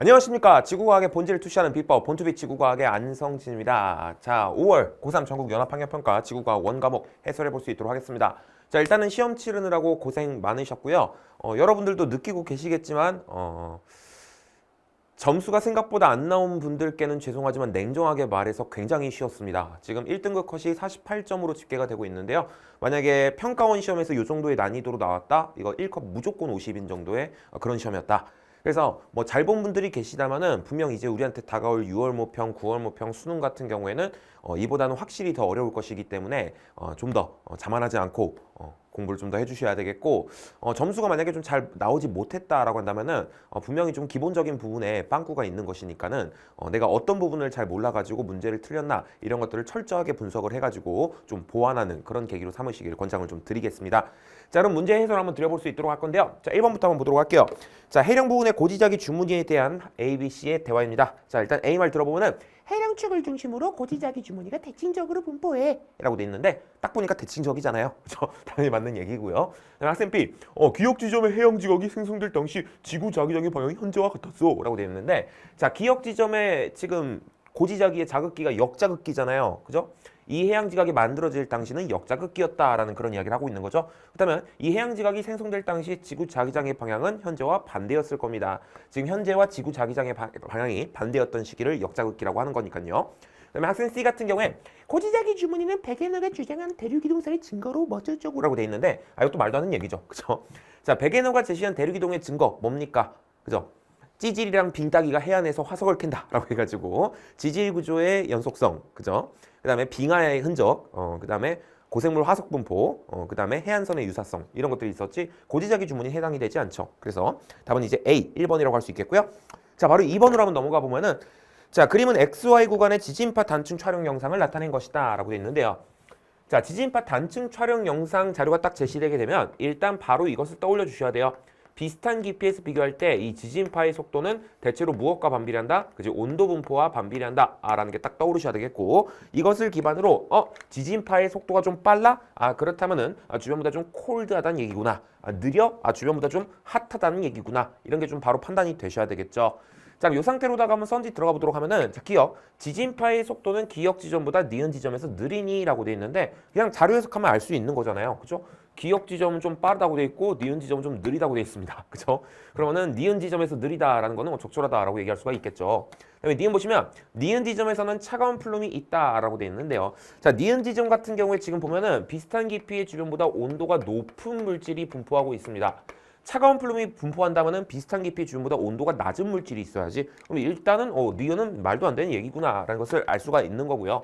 안녕하십니까. 지구과학의 본질을 투시하는 비법 본투비 지구과학의 안성진입니다. 자, 5월 고3 전국 연합학력평가 지구과학 원과목 해설해 볼 수 있도록 하겠습니다. 자, 일단은 시험 치르느라고 고생 많으셨고요. 여러분들도 느끼고 계시겠지만 점수가 생각보다 안 나온 분들께는 죄송하지만 냉정하게 말해서 굉장히 쉬웠습니다. 지금 1등급 컷이 48점으로 집계가 되고 있는데요. 만약에 평가원 시험에서 이 정도의 난이도로 나왔다? 이거 1컷 무조건 50인 정도의 그런 시험이었다. 그래서 뭐 잘 본 분들이 계시다면은 분명 이제 우리한테 다가올 6월 모평, 9월 모평 수능 같은 경우에는 이보다는 확실히 더 어려울 것이기 때문에 좀 더 자만하지 않고 공부를 좀 더 해주셔야 되겠고, 점수가 만약에 좀 잘 나오지 못했다라고 한다면은 분명히 좀 기본적인 부분에 빵꾸가 있는 것이니까는 내가 어떤 부분을 잘 몰라가지고 문제를 틀렸나 이런 것들을 철저하게 분석을 해가지고 좀 보완하는 그런 계기로 삼으시길 권장을 좀 드리겠습니다. 자, 그럼 문제 해설 한번 드려볼 수 있도록 할 건데요. 자, 1번부터 한번 보도록 할게요. 자, 해령 부분의 고지자기 주문에 대한 A, B, C의 대화입니다. 자, 일단 A 말 들어보면은 해령축을 중심으로 고지자기 주문이가 대칭적으로 분포해 라고 돼 있는데 딱 보니까 대칭적이잖아요. 그렇죠? 당연히 맞는 얘기고요. 학생 B, 기역 지점의 해양 지각이 생성될 당시 지구 자기장의 방향이 현재와 같았어 라고 돼 있는데, 자, 기역 지점의 지금 고지자기의 자극기가 역자극기잖아요. 그죠? 이 해양 지각이 만들어질 당시는 역자극기였다라는 그런 이야기를 하고 있는 거죠. 그렇다면 이 해양 지각이 생성될 당시 지구 자기장의 방향은 현재와 반대였을 겁니다. 지금 현재와 지구 자기장의 방향이 반대였던 시기를 역자극기라고 하는 거니까요. 그다음에 학생 C 같은 경우에 고지자기 주문이는 베게너가 주장한 대륙이동설의 증거로 뭐저쩌고라고 돼 있는데, 이것도 말도 안 되는 얘기죠. 그죠? 자, 베게너가 제시한 대륙이동의 증거 뭡니까? 그죠? 찌질이랑 빙따기가 해안에서 화석을 캔다라고 해가지고 지질 구조의 연속성, 그죠? 그다음에 빙하의 흔적, 그다음에 고생물 화석 분포, 그다음에 해안선의 유사성 이런 것들이 있었지 고지자기 주문이 해당이 되지 않죠. 그래서 답은 이제 A 1번이라고 할 수 있겠고요. 자, 바로 2번으로 한번 넘어가 보면은, 자, 그림은 XY 구간의 지진파 단층 촬영 영상을 나타낸 것이다라고 되어 있는데요. 자, 지진파 단층 촬영 영상 자료가 딱 제시되게 되면 일단 바로 이것을 떠올려 주셔야 돼요. 비슷한 깊이에서 비교할 때 이 지진파의 속도는 대체로 무엇과 반비례한다? 그지? 온도 분포와 반비례한다. 라는 게 딱 떠오르셔야 되겠고, 이것을 기반으로 지진파의 속도가 좀 빨라? 그렇다면은 주변보다 좀 콜드하다는 얘기구나. 느려? 주변보다 좀 핫하다는 얘기구나. 이런 게 좀 바로 판단이 되셔야 되겠죠. 자, 이 상태로다가 한번 선지 들어가 보도록 하면은, 자, 기억. 지진파의 속도는 기역 지점보다 니은 지점에서 느리니라고 돼 있는데 그냥 자료 해석하면 알 수 있는 거잖아요. 그죠? 기역 지점은 좀 빠르다고 돼 있고 니은 지점은 좀 느리다고 돼 있습니다. 그죠? 그러면은 니은 지점에서 느리다라는 거는 적절하다라고 얘기할 수가 있겠죠. 그다음에 니은 보시면 니은 지점에서는 차가운 플룸이 있다라고 돼 있는데요. 자, 니은 지점 같은 경우에 지금 보면은 비슷한 깊이의 주변보다 온도가 높은 물질이 분포하고 있습니다. 차가운 플룸이 분포한다면은 비슷한 깊이의 주변보다 온도가 낮은 물질이 있어야지. 그럼 일단은 니은은 말도 안 되는 얘기구나라는 것을 알 수가 있는 거고요.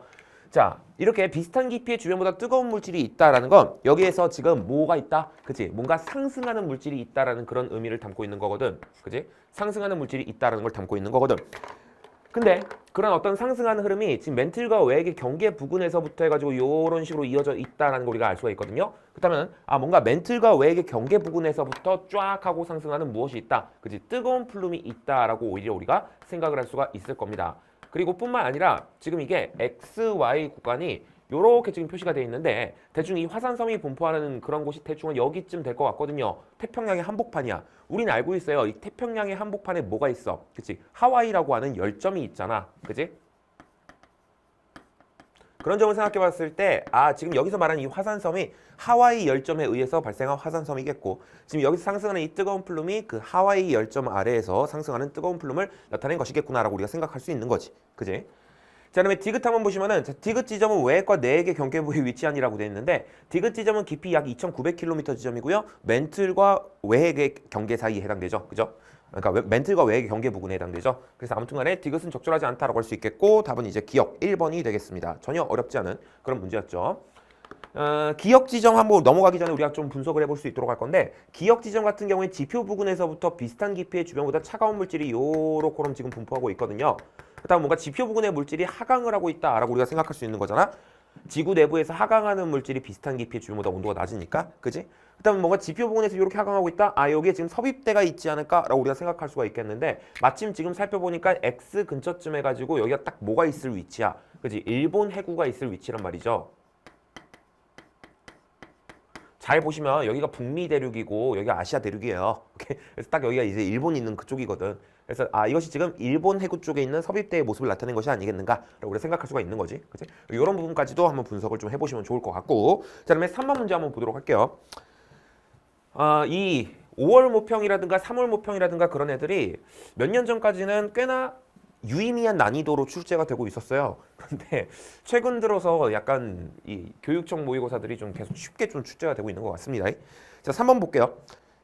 자, 이렇게 비슷한 깊이의 주변보다 뜨거운 물질이 있다라는 건 여기에서 지금 뭐가 있다? 그치? 뭔가 상승하는 물질이 있다라는 그런 의미를 담고 있는 거거든. 그치? 상승하는 물질이 있다라는 걸 담고 있는 거거든. 근데 그런 어떤 상승하는 흐름이 지금 멘틀과 외액의 경계 부근에서부터 해가지고 이런 식으로 이어져 있다라는 걸 우리가 알 수가 있거든요. 그렇다면 뭔가 멘틀과 외액의 경계 부근에서부터 쫙 하고 상승하는 무엇이 있다. 그치? 뜨거운 플룸이 있다라고 오히려 우리가 생각을 할 수가 있을 겁니다. 그리고 뿐만 아니라 지금 이게 XY 구간이 요렇게 지금 표시가 되어 있는데 대충 이 화산섬이 분포하는 그런 곳이 대충은 여기쯤 될 것 같거든요. 태평양의 한복판이야. 우린 알고 있어요. 이 태평양의 한복판에 뭐가 있어? 그치? 하와이라고 하는 열점이 있잖아. 그치? 그런 점을 생각해 봤을 때 지금 여기서 말하는 이 화산섬이 하와이 열점에 의해서 발생한 화산섬이겠고, 지금 여기서 상승하는 이 뜨거운 플룸이 그 하와이 열점 아래에서 상승하는 뜨거운 플룸을 나타낸 것이겠구나라고 우리가 생각할 수 있는 거지. 그지? 자, 그다음에 디귿 한번 보시면은, 디귿 지점은 외액과 내액의 경계부에 위치한이라고 되어 있는데 디귿 지점은 깊이 약 2,900km 지점이고요. 멘틀과 외액의 경계 사이에 해당되죠. 그죠? 그러니까 멘틀과 외액의 경계 부근에 해당되죠. 그래서 아무튼간에 디귿은 적절하지 않다라고 할 수 있겠고, 답은 이제 기역 1번이 되겠습니다. 전혀 어렵지 않은 그런 문제였죠. 기역 지점 한번 넘어가기 전에 우리가 좀 분석을 해볼 수 있도록 할 건데, 기역 지점 같은 경우에 지표 부근에서부터 비슷한 깊이의 주변보다 차가운 물질이 요렇게럼 지금 분포하고 있거든요. 그다음 뭔가 지표 부근의 물질이 하강을 하고 있다라고 우리가 생각할 수 있는 거잖아. 지구 내부에서 하강하는 물질이 비슷한 깊이의 주변보다 온도가 낮으니까, 그지? 그다음 뭔가 지표 부근에서 이렇게 하강하고 있다. 여기에 지금 섭입대가 있지 않을까라고 우리가 생각할 수가 있겠는데, 마침 지금 살펴보니까 X 근처쯤 해가지고 여기가 딱 뭐가 있을 위치야, 그지? 일본 해구가 있을 위치란 말이죠. 잘 보시면 여기가 북미 대륙이고 여기가 아시아 대륙이에요. 그래서 딱 여기가 이제 일본이 있는 그쪽이거든. 그래서 이것이 지금 일본 해구 쪽에 있는 섭입대의 모습을 나타낸 것이 아니겠는가라고 우리가 생각할 수가 있는 거지. 그치? 이런 부분까지도 한번 분석을 좀 해보시면 좋을 것 같고, 자, 그다음에 3번 문제 한번 보도록 할게요. 이 5월 모평이라든가 3월 모평이라든가 그런 애들이 몇 년 전까지는 꽤나 유의미한 난이도로 출제가 되고 있었어요. 그런데 최근 들어서 약간 이 교육청 모의고사들이 좀 계속 쉽게 좀 출제가 되고 있는 것 같습니다. 자, 3번 볼게요.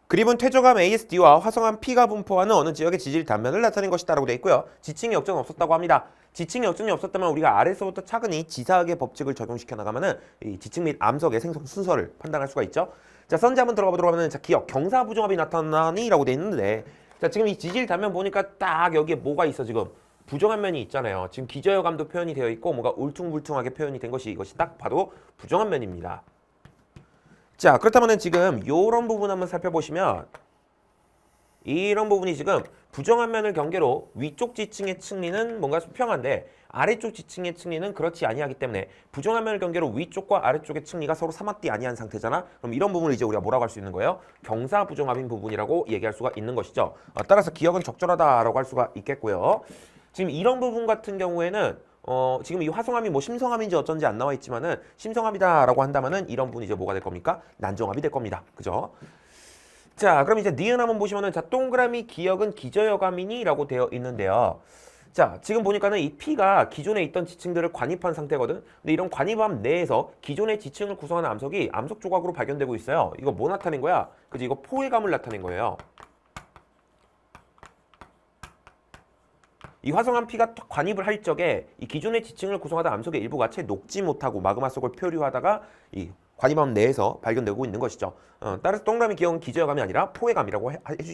그림은 퇴적암 ASD와 화성암 P가 분포하는 어느 지역의 지질 단면을 나타낸 것이다라고 되어 있고요. 지층이 역전은 없었다고 합니다. 지층이 역전이 없었다면 우리가 아래서부터 차근히 지사학의 법칙을 적용시켜 나가면은 이 지층 및 암석의 생성 순서를 판단할 수가 있죠. 자, 선제 한번 들어가 보도록 하면, 자, 기억 경사부정합이 나타나니라고 되어 있는데, 자, 지금 이 지질 단면 보니까 딱 여기에 뭐가 있어. 지금 부정한 면이 있잖아요. 지금 기저여감도 표현이 되어 있고 뭔가 울퉁불퉁하게 표현이 된 것이, 이것이 딱 봐도 부정한 면입니다. 자, 그렇다면 지금 이런 부분 한번 살펴보시면, 이런 부분이 지금 부정한 면을 경계로 위쪽 지층의 층리는 뭔가 수평한데 아래쪽 지층의 층리는 그렇지 아니하기 때문에 부정한 면을 경계로 위쪽과 아래쪽의 층리가 서로 삼합디 아니한 상태잖아. 그럼 이런 부분을 이제 우리가 뭐라고 할 수 있는 거예요? 경사부정합인 부분이라고 얘기할 수가 있는 것이죠. 따라서 기억은 적절하다라고 할 수가 있겠고요. 지금 이런 부분 같은 경우에는 지금 이 화성암이 뭐 심성암인지 어쩐지 안 나와 있지만은 심성암이다라고 한다면은 이런 부분이 이제 뭐가 될 겁니까? 난정합이 될 겁니다. 그죠? 자, 그럼 이제 니은 한번 보시면은, 자, 동그라미 기역은 기저여감이니라고 되어 있는데요. 자, 지금 보니까는 이 P가 기존에 있던 지층들을 관입한 상태거든. 근데 이런 관입함 내에서 기존의 지층을 구성하는 암석이 암석 조각으로 발견되고 있어요. 이거 뭐 나타낸 거야? 그지? 이거 포획감을 나타낸 거예요. 이 화성암 P가 관입을 할 적에 이 기존의 지층을 구성하던 암석의 일부가 채 녹지 못하고 마그마 속을 표류하다가 이 관입함 내에서 발견되고 있는 것이죠. 따라서 동그라미 기억은 기저여감이 아니라 포획감이라고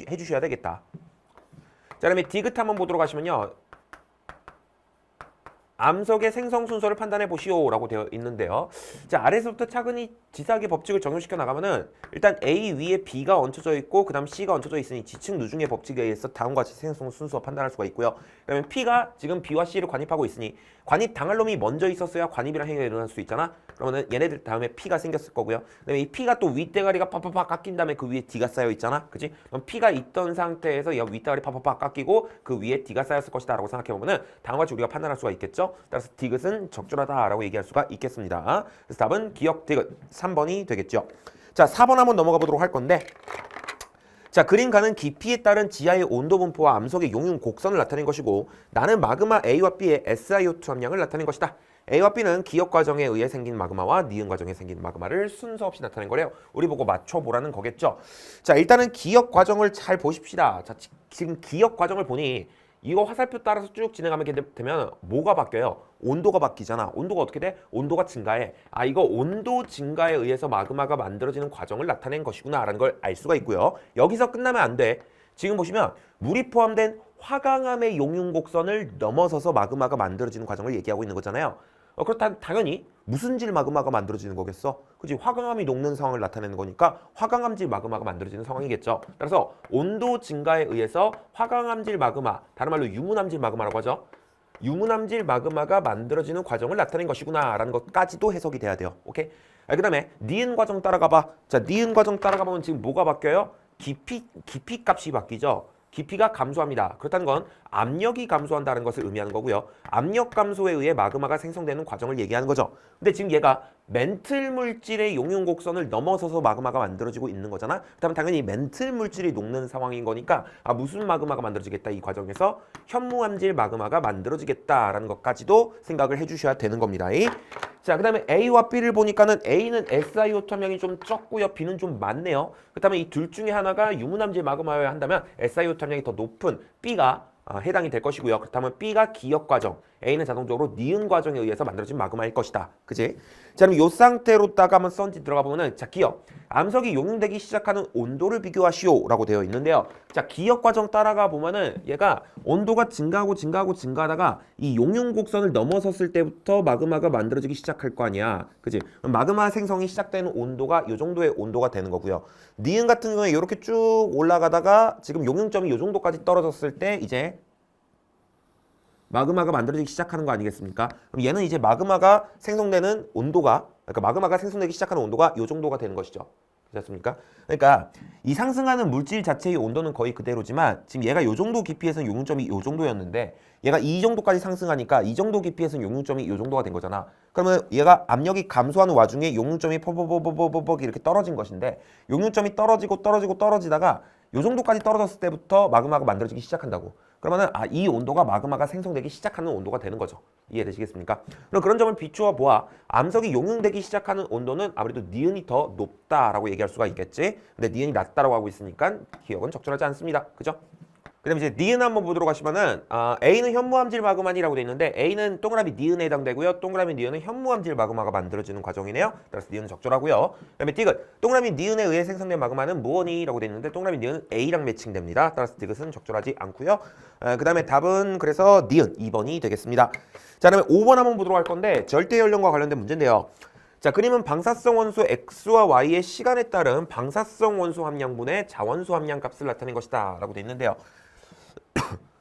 해주셔야 되겠다. 자, 그다음에 디귿 한번 보도록 하시면요. 암석의 생성 순서를 판단해 보시오라고 되어 있는데요. 자, 아래서부터 차근히 지사학의 법칙을 적용시켜 나가면은 일단 A 위에 B가 얹혀져 있고 그다음 C가 얹혀져 있으니 지층 누중의 법칙에 의해서 다음과 같이 생성 순서 판단할 수가 있고요. 그다음에 P가 지금 B와 C를 관입하고 있으니 관입 당할 놈이 먼저 있었어야 관입이랑 행위가 일어날 수 있잖아. 그러면은 얘네들 다음에 P가 생겼을 거고요. 그다음에 이 P가 또 윗대가리가 팍팍팍 깎인 다음에 그 위에 D가 쌓여 있잖아. 그지? 그럼 P가 있던 상태에서 이 윗대가리 팍팍팍 깎이고 그 위에 D가 쌓였을 것이다라고 생각해 보면은 다음과 같이 우리가 판단할 수가 있겠죠. 따라서 디귿은 적절하다라고 얘기할 수가 있겠습니다. 그래서 답은 기역 디귿 3번이 되겠죠. 자, 4번 한번 넘어가 보도록 할 건데, 자, 그림 가는 깊이에 따른 지하의 온도 분포와 암석의 용융 곡선을 나타낸 것이고, 나는 마그마 A와 B의 SiO2 함량을 나타낸 것이다. A와 B는 기역 과정에 의해 생긴 마그마와 니은 과정에 생긴 마그마를 순서 없이 나타낸 거래요. 우리 보고 맞춰보라는 거겠죠. 자, 일단은 기역 과정을 잘 보십시다. 자, 지금 기역 과정을 보니 이거 화살표 따라서 쭉 진행하게 되면 뭐가 바뀌어요? 온도가 바뀌잖아. 온도가 어떻게 돼? 온도가 증가해. 이거 온도 증가에 의해서 마그마가 만들어지는 과정을 나타낸 것이구나 라는 걸 알 수가 있고요. 여기서 끝나면 안 돼. 지금 보시면 물이 포함된 화강암의 용융 곡선을 넘어서서 마그마가 만들어지는 과정을 얘기하고 있는 거잖아요. 그렇다면 당연히 무슨 질 마그마가 만들어지는 거겠어? 그치? 화강암이 녹는 상황을 나타내는 거니까 화강암질 마그마가 만들어지는 상황이겠죠. 따라서 온도 증가에 의해서 화강암질 마그마, 다른 말로 유문암질 마그마라고 하죠. 유문암질 마그마가 만들어지는 과정을 나타낸 것이구나 라는 것까지도 해석이 돼야 돼요. 오케이? 그 다음에 니은 과정 따라가 봐. 자, 니은 과정 따라가 보면 지금 뭐가 바뀌어요? 깊이 값이 바뀌죠. 깊이가 감소합니다. 그렇다는 건 압력이 감소한다는 것을 의미하는 거고요. 압력 감소에 의해 마그마가 생성되는 과정을 얘기하는 거죠. 근데 지금 얘가 멘틀 물질의 용융 곡선을 넘어서서 마그마가 만들어지고 있는 거잖아. 그렇다면 당연히 멘틀 물질이 녹는 상황인 거니까 무슨 마그마가 만들어지겠다. 이 과정에서 현무암질 마그마가 만들어지겠다라는 것까지도 생각을 해주셔야 되는 겁니다. 자, 그 다음에 A와 B를 보니까는 A는 SiO2 함량이 좀 적고요. B는 좀 많네요. 그렇다면 이 둘 중에 하나가 유문암질 마그마여야 한다면 SiO2 함량이 더 높은 B가 해당이 될 것이고요. 그렇다면 B가 기역 과정, A는 자동적으로 니은 과정에 의해서 만들어진 마그마일 것이다. 그지? 자, 그럼 이 상태로다가 한번 썬지 들어가 보면은, 자, 기역. 암석이 용융되기 시작하는 온도를 비교하시오라고 되어 있는데요. 자, 기역 과정 따라가 보면은 얘가 온도가 증가하다가 이 용융 곡선을 넘어섰을 때부터 마그마가 만들어지기 시작할 거 아니야. 그지? 그럼 마그마 생성이 시작되는 온도가 이 정도의 온도가 되는 거고요. 니은 같은 경우에 이렇게 쭉 올라가다가 지금 용융점이 이 정도까지 떨어졌을 때 이제 마그마가 만들어지기 시작하는 거 아니겠습니까? 그럼 얘는 이제 마그마가 생성되는 온도가, 그러니까 마그마가 생성되기 시작하는 온도가 이 정도가 되는 것이죠. 그렇습니까? 그러니까 이 상승하는 물질 자체의 온도는 거의 그대로지만 지금 얘가 요 정도 깊이에서는 용융점이 요 정도였는데 얘가 이 정도까지 상승하니까 이 정도 깊이에서는 용융점이 요 정도가 된 거잖아. 그러면 얘가 압력이 감소하는 와중에 용융점이 퍼벅퍼벅퍼벅 이렇게 떨어진 것인데 용융점이 떨어지다가 요 정도까지 떨어졌을 때부터 마그마가 만들어지기 시작한다고. 그러면은 이 온도가 마그마가 생성되기 시작하는 온도가 되는 거죠. 이해되시겠습니까? 그럼 그런 점을 비추어 보아 암석이 용융되기 시작하는 온도는 아무래도 니은이 더 높다라고 얘기할 수가 있겠지. 근데 니은이 낮다라고 하고 있으니까 기억은 적절하지 않습니다. 그죠? 그 다음에 이제 니은 한번 보도록 하시면은 A는 현무암질 마그마니라고 돼 있는데 A는 동그라미 니은에 해당되고요. 동그라미 니은은 현무암질 마그마가 만들어지는 과정이네요. 따라서 니은은 적절하고요. 그 다음에 디귿 동그라미 니은에 의해 생성된 마그마는 무언이라고 돼 있는데 동그라미 니은은 A랑 매칭됩니다. 따라서 디귿은 적절하지 않고요. 그 다음에 답은 그래서 니은 2번이 되겠습니다. 자, 그러면 5번 한번 보도록 할 건데 절대 연령과 관련된 문제인데요. 자, 그림은 방사성 원소 X와 Y의 시간에 따른 방사성 원소 함량분의 자원수 함량 값을 나타낸 것이다 라고 돼 있는데요.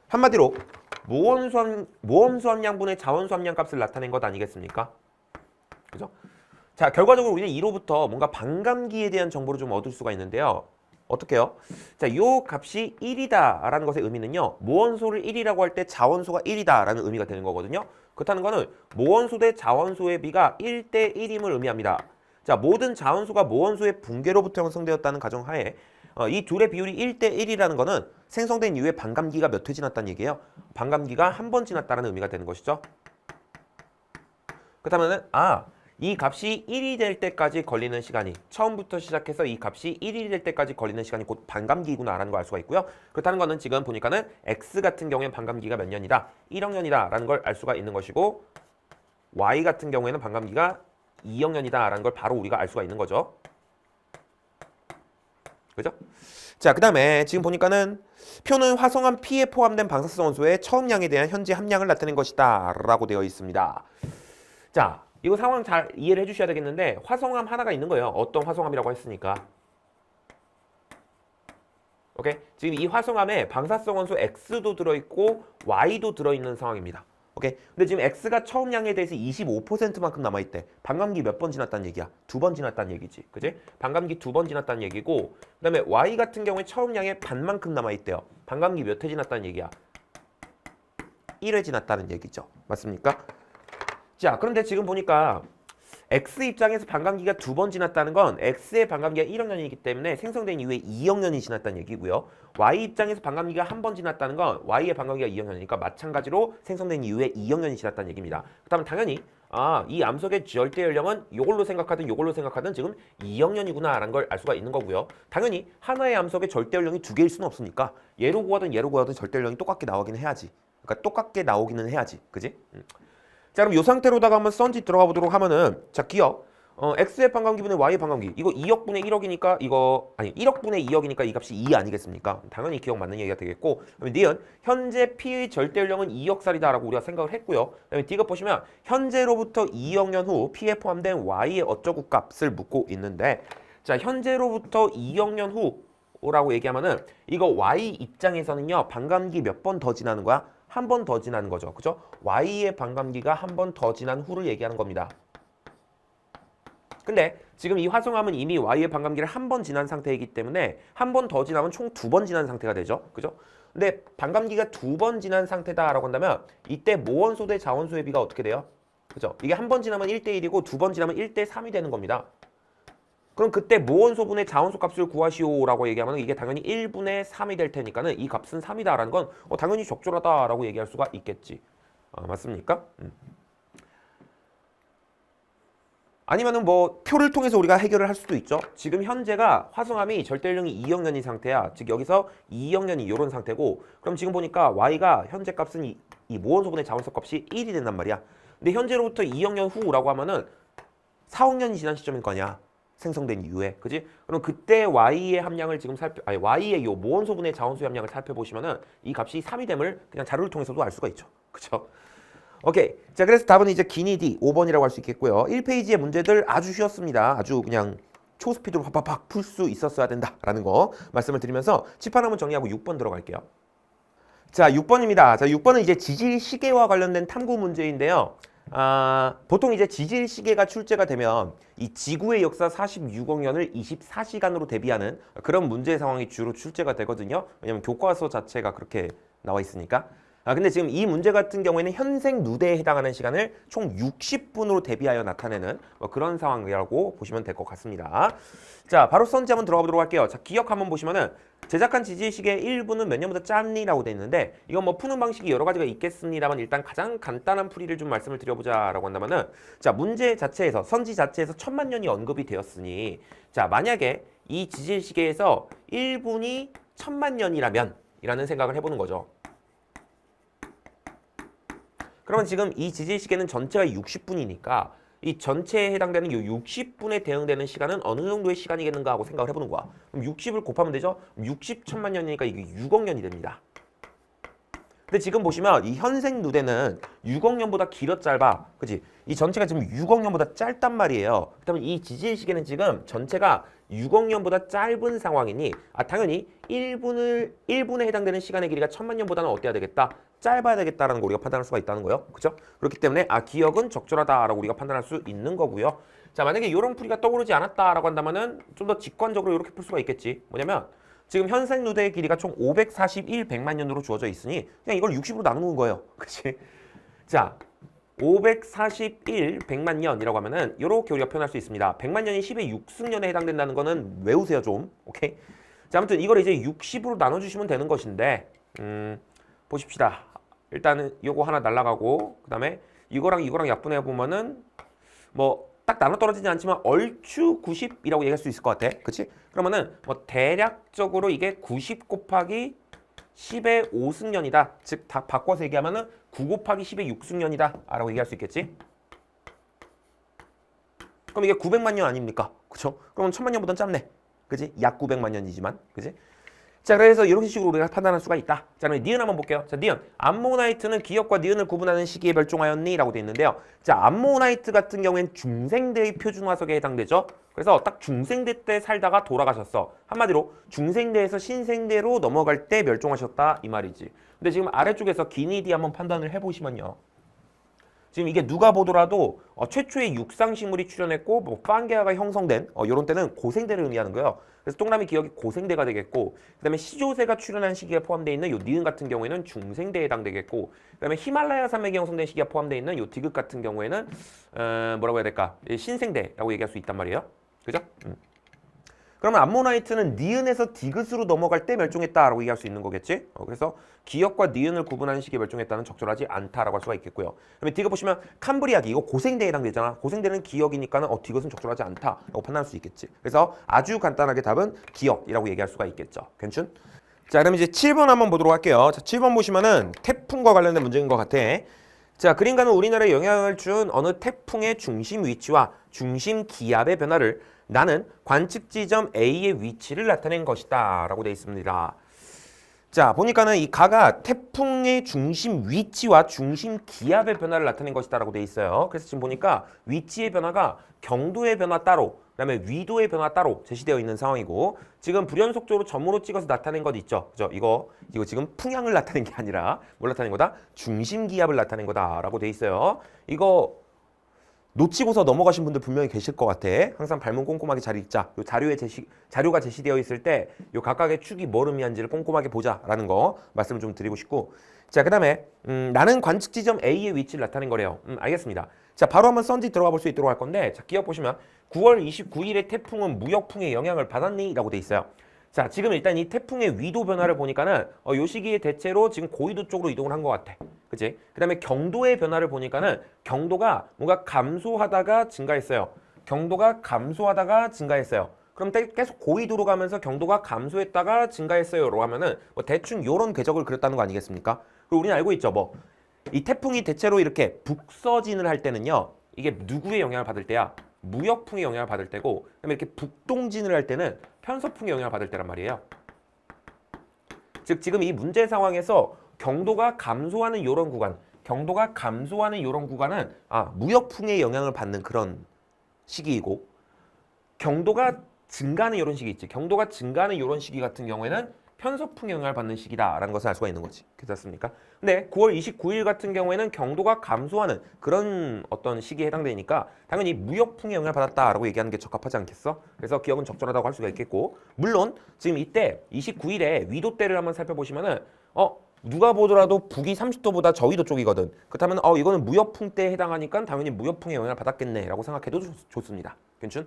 한마디로 모험수 함량분의 자원수 함량 값을 나타낸 것 아니겠습니까? 그죠? 자, 결과적으로 우리는 이로부터 뭔가 반감기에 대한 정보를 좀 얻을 수가 있는데요. 어떻게 해요? 자, 요 값이 1이다 라는 것의 의미는요. 모원소를 1이라고 할 때 자원수가 1이다 라는 의미가 되는 거거든요. 그렇다는 거는 모원수 대 자원수의 비가 1대 1임을 의미합니다. 자, 모든 자원수가 모원수의 붕괴로부터 형성되었다는 가정하에 이 둘의 비율이 1대 1이라는 거는 생성된 이후에 반감기가 몇 회 지났다는 얘기예요. 반감기가 한 번 지났다는 의미가 되는 것이죠. 그렇다면은 이 값이 1이 될 때까지 걸리는 시간이 처음부터 시작해서 이 값이 1이 될 때까지 걸리는 시간이 곧 반감기구나 라는 걸 알 수가 있고요. 그렇다는 거는 지금 보니까는 X 같은 경우에는 반감기가 몇 년이다? 1억 년이다 라는 걸 알 수가 있는 것이고 Y 같은 경우에는 반감기가 2억 년이다 라는 걸 바로 우리가 알 수가 있는 거죠. 그죠? 자, 그 다음에 지금 보니까는 표는 화성암 P에 포함된 방사성 원소의 처음량에 대한 현재 함량을 나타낸 것이다 라고 되어 있습니다. 자, 이거 상황 잘 이해를 해주셔야 되겠는데 화성암 하나가 있는 거예요. 어떤 화성암이라고 했으니까. 오케이? 지금 이 화성암에 방사성 원소 X도 들어있고 Y도 들어있는 상황입니다. 오케이? 근데 지금 X가 처음량에 대해서 25%만큼 남아있대. 반감기 몇 번 지났다는 얘기야? 2번 지났다는 얘기지. 그지? 반감기 2번 지났다는 얘기고 그 다음에 Y 같은 경우에 처음량의 반만큼 남아있대요. 반감기 몇 회 지났다는 얘기야? 1회 지났다는 얘기죠. 맞습니까? 자, 그런데 지금 보니까 X 입장에서 반감기가 2번 지났다는 건 X의 반감기가 1억 년이기 때문에 생성된 이후에 2억 년이 지났다는 얘기고요. Y 입장에서 반감기가 한 번 지났다는 건 Y의 반감기가 2억 년이니까 마찬가지로 생성된 이후에 2억 년이 지났다는 얘기입니다. 그렇다면 당연히 이 암석의 절대 연령은 요걸로 생각하든 지금 2억 년이구나 라는 걸 알 수가 있는 거고요. 당연히 하나의 암석의 절대 연령이 두 개일 수는 없으니까 얘로 구하든 절대 연령이 똑같게 나오기는 해야지. 그러니까 똑같게 나오기는 해야지. 그지? 자, 그럼 이 상태로다가 한번 썬지 들어가 보도록 하면은 자, 기억 X의 반감기분의 Y의 반감기 이거 2억분의 1억이니까 이거 1억분의 2억이니까 이 값이 2 아니겠습니까? 당연히 기억 맞는 얘기가 되겠고 그다음에 니은 현재 P의 절대 연령은 2억살이다 라고 우리가 생각을 했고요. 그다음에 D가 보시면 현재로부터 2억 년 후 P에 포함된 Y의 어쩌구 값을 묻고 있는데 자, 현재로부터 2억 년 후라고 얘기하면은 이거 Y 입장에서는요 반감기 몇 번 더 지나는 거야? 한 번 더 지나는 거죠. 그죠? Y의 반감기가 한 번 더 지난 후를 얘기하는 겁니다. 근데 지금 이 화성암은 이미 Y의 반감기를 한 번 지난 상태이기 때문에 한 번 더 지나면 총 2번 지난 상태가 되죠. 그죠? 근데 반감기가 2번 지난 상태다라고 한다면 이때 모원소 대 자원소의 비가 어떻게 돼요? 그죠? 이게 한 번 지나면 1대 1이고 2번 지나면 1대 3이 되는 겁니다. 그럼 그때 모원소분의 자원소 값을 구하시오라고 얘기하면 이게 당연히 1분의 3이 될 테니까는 이 값은 3이다라는 건 당연히 적절하다라고 얘기할 수가 있겠지. 맞습니까? 아니면은 뭐 표를 통해서 우리가 해결을 할 수도 있죠. 지금 현재가 화성암이 절대연령이 2억 년인 상태야. 즉 여기서 2억 년이 이런 상태고 그럼 지금 보니까 Y가 현재 값은 이 모원소분의 자원소 값이 1이 된단 말이야. 근데 현재로부터 2억 년 후라고 하면은 4억 년이 지난 시점일 거 아니야. 생성된 이후에, 그지? 그럼 그때 Y의 함량을 지금 Y의 요 모원소분의 자원수의 함량을 살펴보시면은 이 값이 3이 됨을 그냥 자료를 통해서도 알 수가 있죠. 그쵸? 오케이. 자, 그래서 답은 이제 기니 D 5번이라고 할 수 있겠고요. 1페이지의 문제들 아주 쉬웠습니다. 아주 그냥 초스피드로 팍팍팍 풀 수 있었어야 된다라는 거 말씀을 드리면서 칠판 한번 정리하고 6번 들어갈게요. 자, 6번입니다. 자, 6번은 이제 지질 시계와 관련된 탐구 문제인데요. 보통 이제 지질 시계가 출제가 되면 이 지구의 역사 46억 년을 24시간으로 대비하는 그런 문제 상황이 주로 출제가 되거든요. 왜냐면 교과서 자체가 그렇게 나와 있으니까. 근데 지금 이 문제 같은 경우에는 현생 누대에 해당하는 시간을 총 60분으로 대비하여 나타내는 뭐 그런 상황이라고 보시면 될 것 같습니다. 자, 바로 선지 한번 들어가 보도록 할게요. 자, 기억 한번 보시면은 제작한 지질시계 1부는 몇 년보다 짧니라고 돼 있는데 이건 뭐 푸는 방식이 여러 가지가 있겠습니다만 일단 가장 간단한 풀이를 좀 말씀을 드려보자라고 한다면은 자, 문제 자체에서 선지 자체에서 1000만 년이 언급이 되었으니 자, 만약에 이 지질시계에서 1분이 1000만 년이라면 이라는 생각을 해보는 거죠. 그러면 지금 이 지질시계는 전체가 60분이니까 이 전체에 해당되는 이 60분에 대응되는 시간은 어느 정도의 시간이겠는가 하고 생각을 해보는 거야. 그럼 60을 곱하면 되죠? 60 천만 년이니까 이게 6억 년이 됩니다. 근데 지금 보시면 이 현생 누대는 6억 년보다 길어 짧아. 그치? 이 전체가 지금 6억 년보다 짧단 말이에요. 그렇다면 이 지질시계는 지금 전체가 6억 년보다 짧은 상황이니 당연히 1분에 해당되는 시간의 길이가 1000만 년보다는 어때야 되겠다? 짧아야 되겠다라는 거 우리가 판단할 수가 있다는 거예요. 그렇죠? 그렇기 때문에 기억은 적절하다라고 우리가 판단할 수 있는 거고요. 자, 만약에 이런 풀이가 떠오르지 않았다라고 한다면은 좀 더 직관적으로 이렇게 풀 수가 있겠지. 뭐냐면 지금 현생 누대의 길이가 총 541 백만 년으로 주어져 있으니 그냥 이걸 60으로 나누는 거예요. 그렇지? 자, 541 백만 년이라고 하면은 이렇게 우리가 표현할 수 있습니다. 100만 년이 10의 6승년에 해당된다는 거는 외우세요 좀. 오케이? 자, 아무튼 이걸 이제 60으로 나눠주시면 되는 것인데 보십시다. 일단은 이거 하나 날라가고 그 다음에 이거랑 약분해 보면은 뭐 딱 나눠 떨어지지 않지만 얼추 90이라고 얘기할 수 있을 것 같아. 그치? 그러면은 뭐 대략적으로 이게 90 곱하기 10의 5승년이다. 즉 다 바꿔서 얘기하면은 9 곱하기 10의 6승년이다 라고 얘기할 수 있겠지? 그럼 이게 900만 년 아닙니까? 그쵸? 그러면 1000만 년보단 짧네. 그지? 약 900만 년이지만. 그지? 자, 그래서 이런 식으로 우리가 판단할 수가 있다. 자, 그럼 니은 한번 볼게요. 자, 니은. 암모나이트는 기억과 니은을 구분하는 시기에 멸종하였니? 라고 돼 있는데요. 자, 암모나이트 같은 경우엔 중생대의 표준화석에 해당되죠. 그래서 딱 중생대 때 살다가 돌아가셨어. 한마디로 중생대에서 신생대로 넘어갈 때 멸종하셨다 이 말이지. 근데 지금 아래쪽에서 기니디 한번 판단을 해보시면요. 지금 이게 누가 보더라도 최초의 육상식물이 출현했고 뭐 판게아가 형성된 이런 때는 고생대를 의미하는 거예요. 그래서 동그라미 기억이 고생대가 되겠고 그 다음에 시조새가 출현한 시기가 포함되어 있는 요 니은 같은 경우에는 중생대에 해당되겠고 그 다음에 히말라야 산맥이 형성된 시기가 포함되어 있는 요 디귿 같은 경우에는 뭐라고 해야 될까? 신생대라고 얘기할 수 있단 말이에요. 그죠? 그러면 암모나이트는 니은에서 디귿으로 넘어갈 때 멸종했다라고 얘기할 수 있는 거겠지? 그래서 기억과 니은을 구분하는 시기에 멸종했다는 적절하지 않다라고 할 수가 있겠고요. 그다음에 디귿 보시면 캄브리아기 이거 고생대에 해당되잖아. 고생대는 기억이니까는 디귿은 적절하지 않다라고 판단할 수 있겠지. 그래서 아주 간단하게 답은 기억이라고 얘기할 수가 있겠죠. 괜춘? 자, 그럼 이제 7번 한번 보도록 할게요. 자, 7번 보시면은 태풍과 관련된 문제인 것 같아. 자, 그림과는 우리나라에 영향을 준 어느 태풍의 중심 위치와 중심 기압의 변화를 나는 관측 지점 A의 위치를 나타낸 것이다 라고 되어 있습니다. 자, 보니까는 이 가가 태풍의 중심 위치와 중심 기압의 변화를 나타낸 것이다 라고 되어 있어요. 그래서 지금 보니까 위치의 변화가 경도의 변화 따로 그다음에 위도의 변화 따로 제시되어 있는 상황이고 지금 불연속적으로 점으로 찍어서 나타낸 것 있죠. 그죠? 이거 지금 풍향을 나타낸 게 아니라 뭘 나타낸 거다? 중심 기압을 나타낸 거다 라고 되어 있어요. 이거 놓치고서 넘어가신 분들 분명히 계실 것 같아. 항상 발문 꼼꼼하게 잘 읽자. 요 자료가 제시되어 있을 때 요 각각의 축이 뭘 의미한지를 꼼꼼하게 보자라는 거 말씀을 좀 드리고 싶고. 자, 그다음에 나는 관측 지점 A의 위치를 나타낸 거래요. 알겠습니다. 자, 바로 한번 선지 들어가 볼 수 있도록 할 건데 자, 기억 보시면 9월 29일의 태풍은 무역풍의 영향을 받았니? 라고 돼 있어요. 자, 지금 일단 이 태풍의 위도 변화를 보니까는 요 시기에 대체로 지금 고위도 쪽으로 이동을 한 것 같아. 그치? 그 다음에 경도의 변화를 보니까는 경도가 뭔가 감소하다가 증가했어요. 경도가 감소하다가 증가했어요. 그럼 계속 고위도로 가면서 경도가 감소했다가 증가했어요라고 하면은 뭐 대충 요런 궤적을 그렸다는 거 아니겠습니까? 그리고 우리는 알고 있죠. 뭐 이 태풍이 대체로 이렇게 북서진을 할 때는요. 이게 누구의 영향을 받을 때야? 무역풍의 영향을 받을 때고 그다음에 이렇게 북동진을 할 때는 편서풍의 영향을 받을 때란 말이에요. 즉 지금 이 문제 상황에서 경도가 감소하는 요런 구간은 무역풍의 영향을 받는 그런 시기이고 경도가 증가하는 요런 시기 있지. 경도가 증가하는 요런 시기 같은 경우에는 편서풍 영향을 받는 시기다라는 것을 알 수가 있는 거지. 괜찮습니까? 근데 9월 29일 같은 경우에는 경도가 감소하는 그런 어떤 시기에 해당되니까 당연히 무역풍의 영향을 받았다라고 얘기하는 게 적합하지 않겠어? 그래서 기억은 적절하다고 할 수가 있겠고, 물론 지금 이때 29일에 위도대를 한번 살펴보시면은 누가 보더라도 북이 30도보다 저위도 쪽이거든. 그렇다면 이거는 무역풍 때에 해당하니까 당연히 무역풍의 영향을 받았겠네라고 생각해도 좋습니다. 괜찮?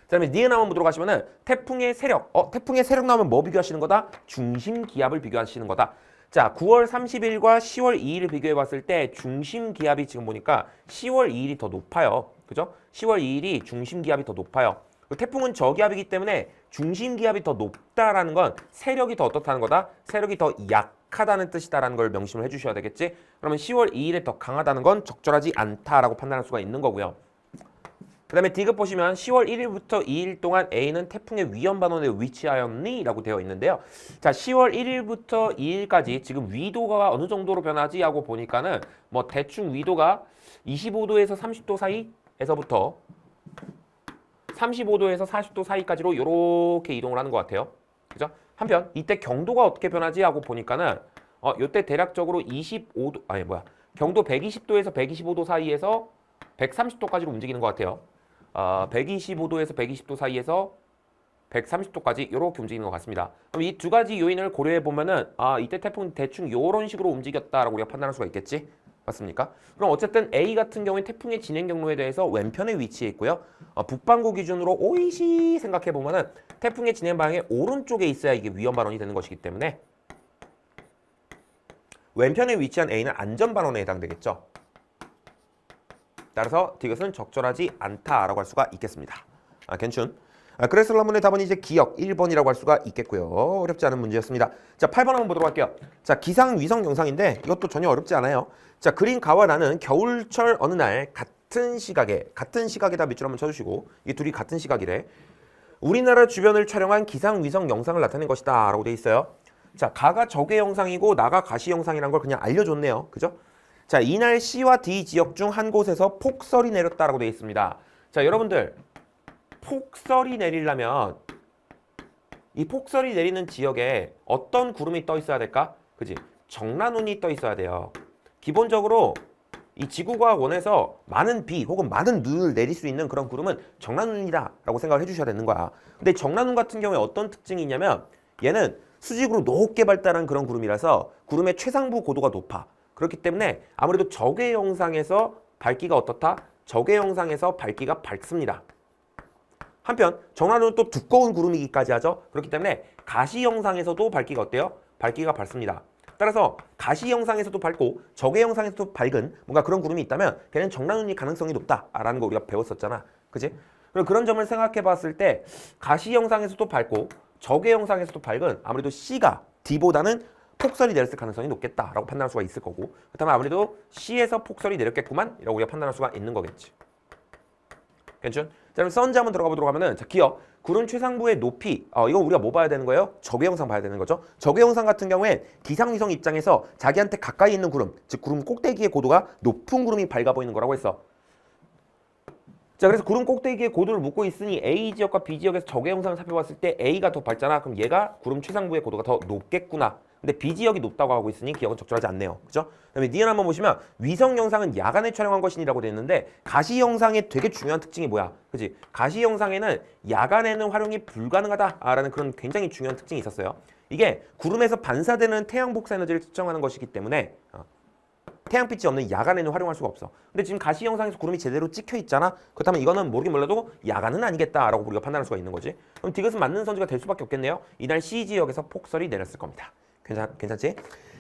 그다음에 니은 한번 보도록 하시면은 태풍의 세력. 태풍의 세력 나오면 뭐 비교하시는 거다? 중심 기압을 비교하시는 거다. 자, 9월 30일과 10월 2일을 비교해 봤을 때 중심 기압이 지금 보니까 10월 2일이 더 높아요. 그죠? 10월 2일이 중심 기압이 더 높아요. 태풍은 저기압이기 때문에 중심 기압이 더 높다라는 건 세력이 더 어떻다는 거다? 세력이 더 약하다는 뜻이다라는 걸 명심을 해주셔야 되겠지? 그러면 10월 2일에 더 강하다는 건 적절하지 않다라고 판단할 수가 있는 거고요. 그 다음에 D급 보시면 10월 1일부터 2일 동안 A는 태풍의 위험반원에 위치하였니? 라고 되어 있는데요. 자, 10월 1일부터 2일까지 지금 위도가 어느 정도로 변하지? 하고 보니까는 뭐 대충 위도가 25도에서 30도 사이에서부터 35도에서 40도 사이까지로 이렇게 이동을 하는 것 같아요. 그죠? 한편 이때 경도가 어떻게 변하지? 하고 보니까는 이때 대략적으로 25도 경도 120도에서 125도 사이에서 130도까지로 움직이는 것 같아요. 125도에서 120도 사이에서 130도까지 이렇게 움직이는 것 같습니다. 그럼 이 두 가지 요인을 고려해 보면은 이때 태풍 대충 이런 식으로 움직였다라고 우리가 판단할 수가 있겠지? 맞습니까? 그럼 어쨌든 A 같은 경우에 태풍의 진행 경로에 대해서 왼편에 위치해 있고요. 북반구 기준으로 오이시 생각해 보면은 태풍의 진행 방향의 오른쪽에 있어야 이게 위험 반원이 되는 것이기 때문에 왼편에 위치한 A는 안전 반원에 해당되겠죠. 따라서 디귿은 적절하지 않다라고 할 수가 있겠습니다. 괜춘. 그래서 한문의 답은 이제 기역 1번이라고 할 수가 있겠고요. 어렵지 않은 문제였습니다. 자, 8번 한번 보도록 할게요. 자, 기상 위성 영상인데 이것도 전혀 어렵지 않아요. 자, 그린 가와 나는 겨울철 어느 날 같은 시각에다 밑줄 한번 쳐주시고 이 둘이 같은 시각이래. 우리나라 주변을 촬영한 기상 위성 영상을 나타낸 것이다 라고 돼 있어요. 자, 가가 적의 영상이고 나가 가시 영상이란 걸 그냥 알려줬네요. 그죠? 자, 이날 C와 D 지역 중 한 곳에서 폭설이 내렸다라고 되어 있습니다. 자, 여러분들 폭설이 내리려면 이 폭설이 내리는 지역에 어떤 구름이 떠 있어야 될까? 그지? 정란운이 떠 있어야 돼요. 기본적으로 이 지구과학 원에서 많은 비 혹은 많은 눈을 내릴 수 있는 그런 구름은 정란운이다 라고 생각을 해주셔야 되는 거야. 근데 정란운 같은 경우에 어떤 특징이 있냐면 얘는 수직으로 높게 발달한 그런 구름이라서 구름의 최상부 고도가 높아. 그렇기 때문에 아무래도 적의 영상에서 밝기가 어떻다? 적의 영상에서 밝기가 밝습니다. 한편 정란운은 또 두꺼운 구름이기까지 하죠. 그렇기 때문에 가시 영상에서도 밝기가 어때요? 밝기가 밝습니다. 따라서 가시 영상에서도 밝고 적의 영상에서도 밝은 뭔가 그런 구름이 있다면 걔는 정란운이 가능성이 높다라는 거 우리가 배웠었잖아. 그치? 그럼 그런 점을 생각해 봤을 때 가시 영상에서도 밝고 적의 영상에서도 밝은 아무래도 C가 D보다는 폭설이 내렸을 가능성이 높겠다라고 판단할 수가 있을 거고, 그렇다면 아무래도 C에서 폭설이 내렸겠구만 이라고 우리가 판단할 수가 있는 거겠지. 괜찮? 자, 그럼 선지 한번 들어가 보도록 하면은 자, 기억 구름 최상부의 높이 이거 우리가 뭐 봐야 되는 거예요? 적의 영상 봐야 되는 거죠. 적의 영상 같은 경우에 기상위성 입장에서 자기한테 가까이 있는 구름, 즉 구름 꼭대기의 고도가 높은 구름이 밝아 보이는 거라고 했어. 자, 그래서 구름 꼭대기의 고도를 묻고 있으니 A 지역과 B 지역에서 적의 영상을 살펴봤을 때 A가 더 밝잖아. 그럼 얘가 구름 최상부의 고도가 더 높겠구나. 근데 B 지역이 높다고 하고 있으니 기억은 적절하지 않네요. 그죠? 그다음에 니은 한번 보시면 위성 영상은 야간에 촬영한 것이니라고 되어 있는데 가시 영상의 되게 중요한 특징이 뭐야? 그지? 가시 영상에는 야간에는 활용이 불가능하다라는 그런 굉장히 중요한 특징이 있었어요. 이게 구름에서 반사되는 태양 복사 에너지를 측정하는 것이기 때문에 태양빛이 없는 야간에는 활용할 수가 없어. 근데 지금 가시 영상에서 구름이 제대로 찍혀 있잖아. 그렇다면 이거는 모르긴 몰라도 야간은 아니겠다라고 우리가 판단할 수가 있는 거지. 그럼 디귿은 맞는 선지가 될 수밖에 없겠네요. 이날 C 지역에서 폭설이 내렸을 겁니다. 괜찮지?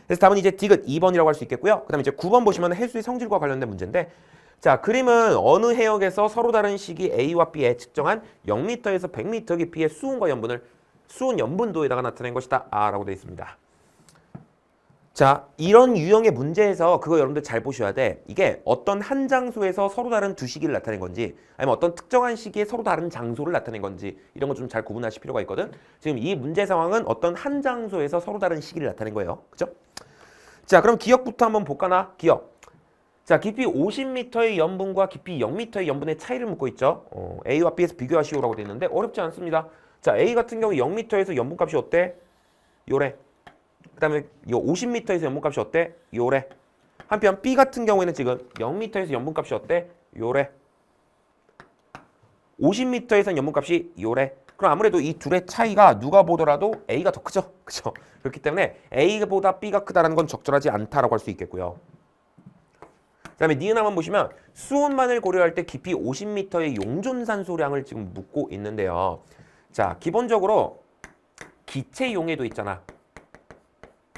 그래서 답은 이제 디귿 2번이라고 할 수 있겠고요. 그 다음에 이제 9번 보시면 해수의 성질과 관련된 문제인데, 자, 그림은 어느 해역에서 서로 다른 시기 A와 B에 측정한 0m에서 100m 깊이의 수온과 염분을 수온 염분도에다가 나타낸 것이다 라고 되어 있습니다. 자, 이런 유형의 문제에서 그거 여러분들 잘 보셔야 돼. 이게 어떤 한 장소에서 서로 다른 두 시기를 나타낸 건지 아니면 어떤 특정한 시기에 서로 다른 장소를 나타낸 건지 이런 거 좀 잘 구분하실 필요가 있거든. 지금 이 문제 상황은 어떤 한 장소에서 서로 다른 시기를 나타낸 거예요. 그죠? 자, 그럼 기억부터 한번 볼까나? 기억. 자, 깊이 50m의 염분과 깊이 0m의 염분의 차이를 묻고 있죠. A와 B에서 비교하시오라고 되어 있는데 어렵지 않습니다. 자, A 같은 경우 0m에서 염분값이 어때? 요래. 그다음에 이 50m에서 연분값이 어때? 요래. 한편 B 같은 경우에는 지금 0m에서 연분값이 어때? 요래. 50m에서 연분값이 요래. 그럼 아무래도 이 둘의 차이가 누가 보더라도 A가 더 크죠. 그죠? 그렇기 때문에 A보다 B가 크다는 건 적절하지 않다라고 할 수 있겠고요. 그다음에 니은 한번 보시면 수온만을 고려할 때 깊이 50m의 용존산소량을 지금 묻고 있는데요. 자, 기본적으로 기체 용해도 있잖아.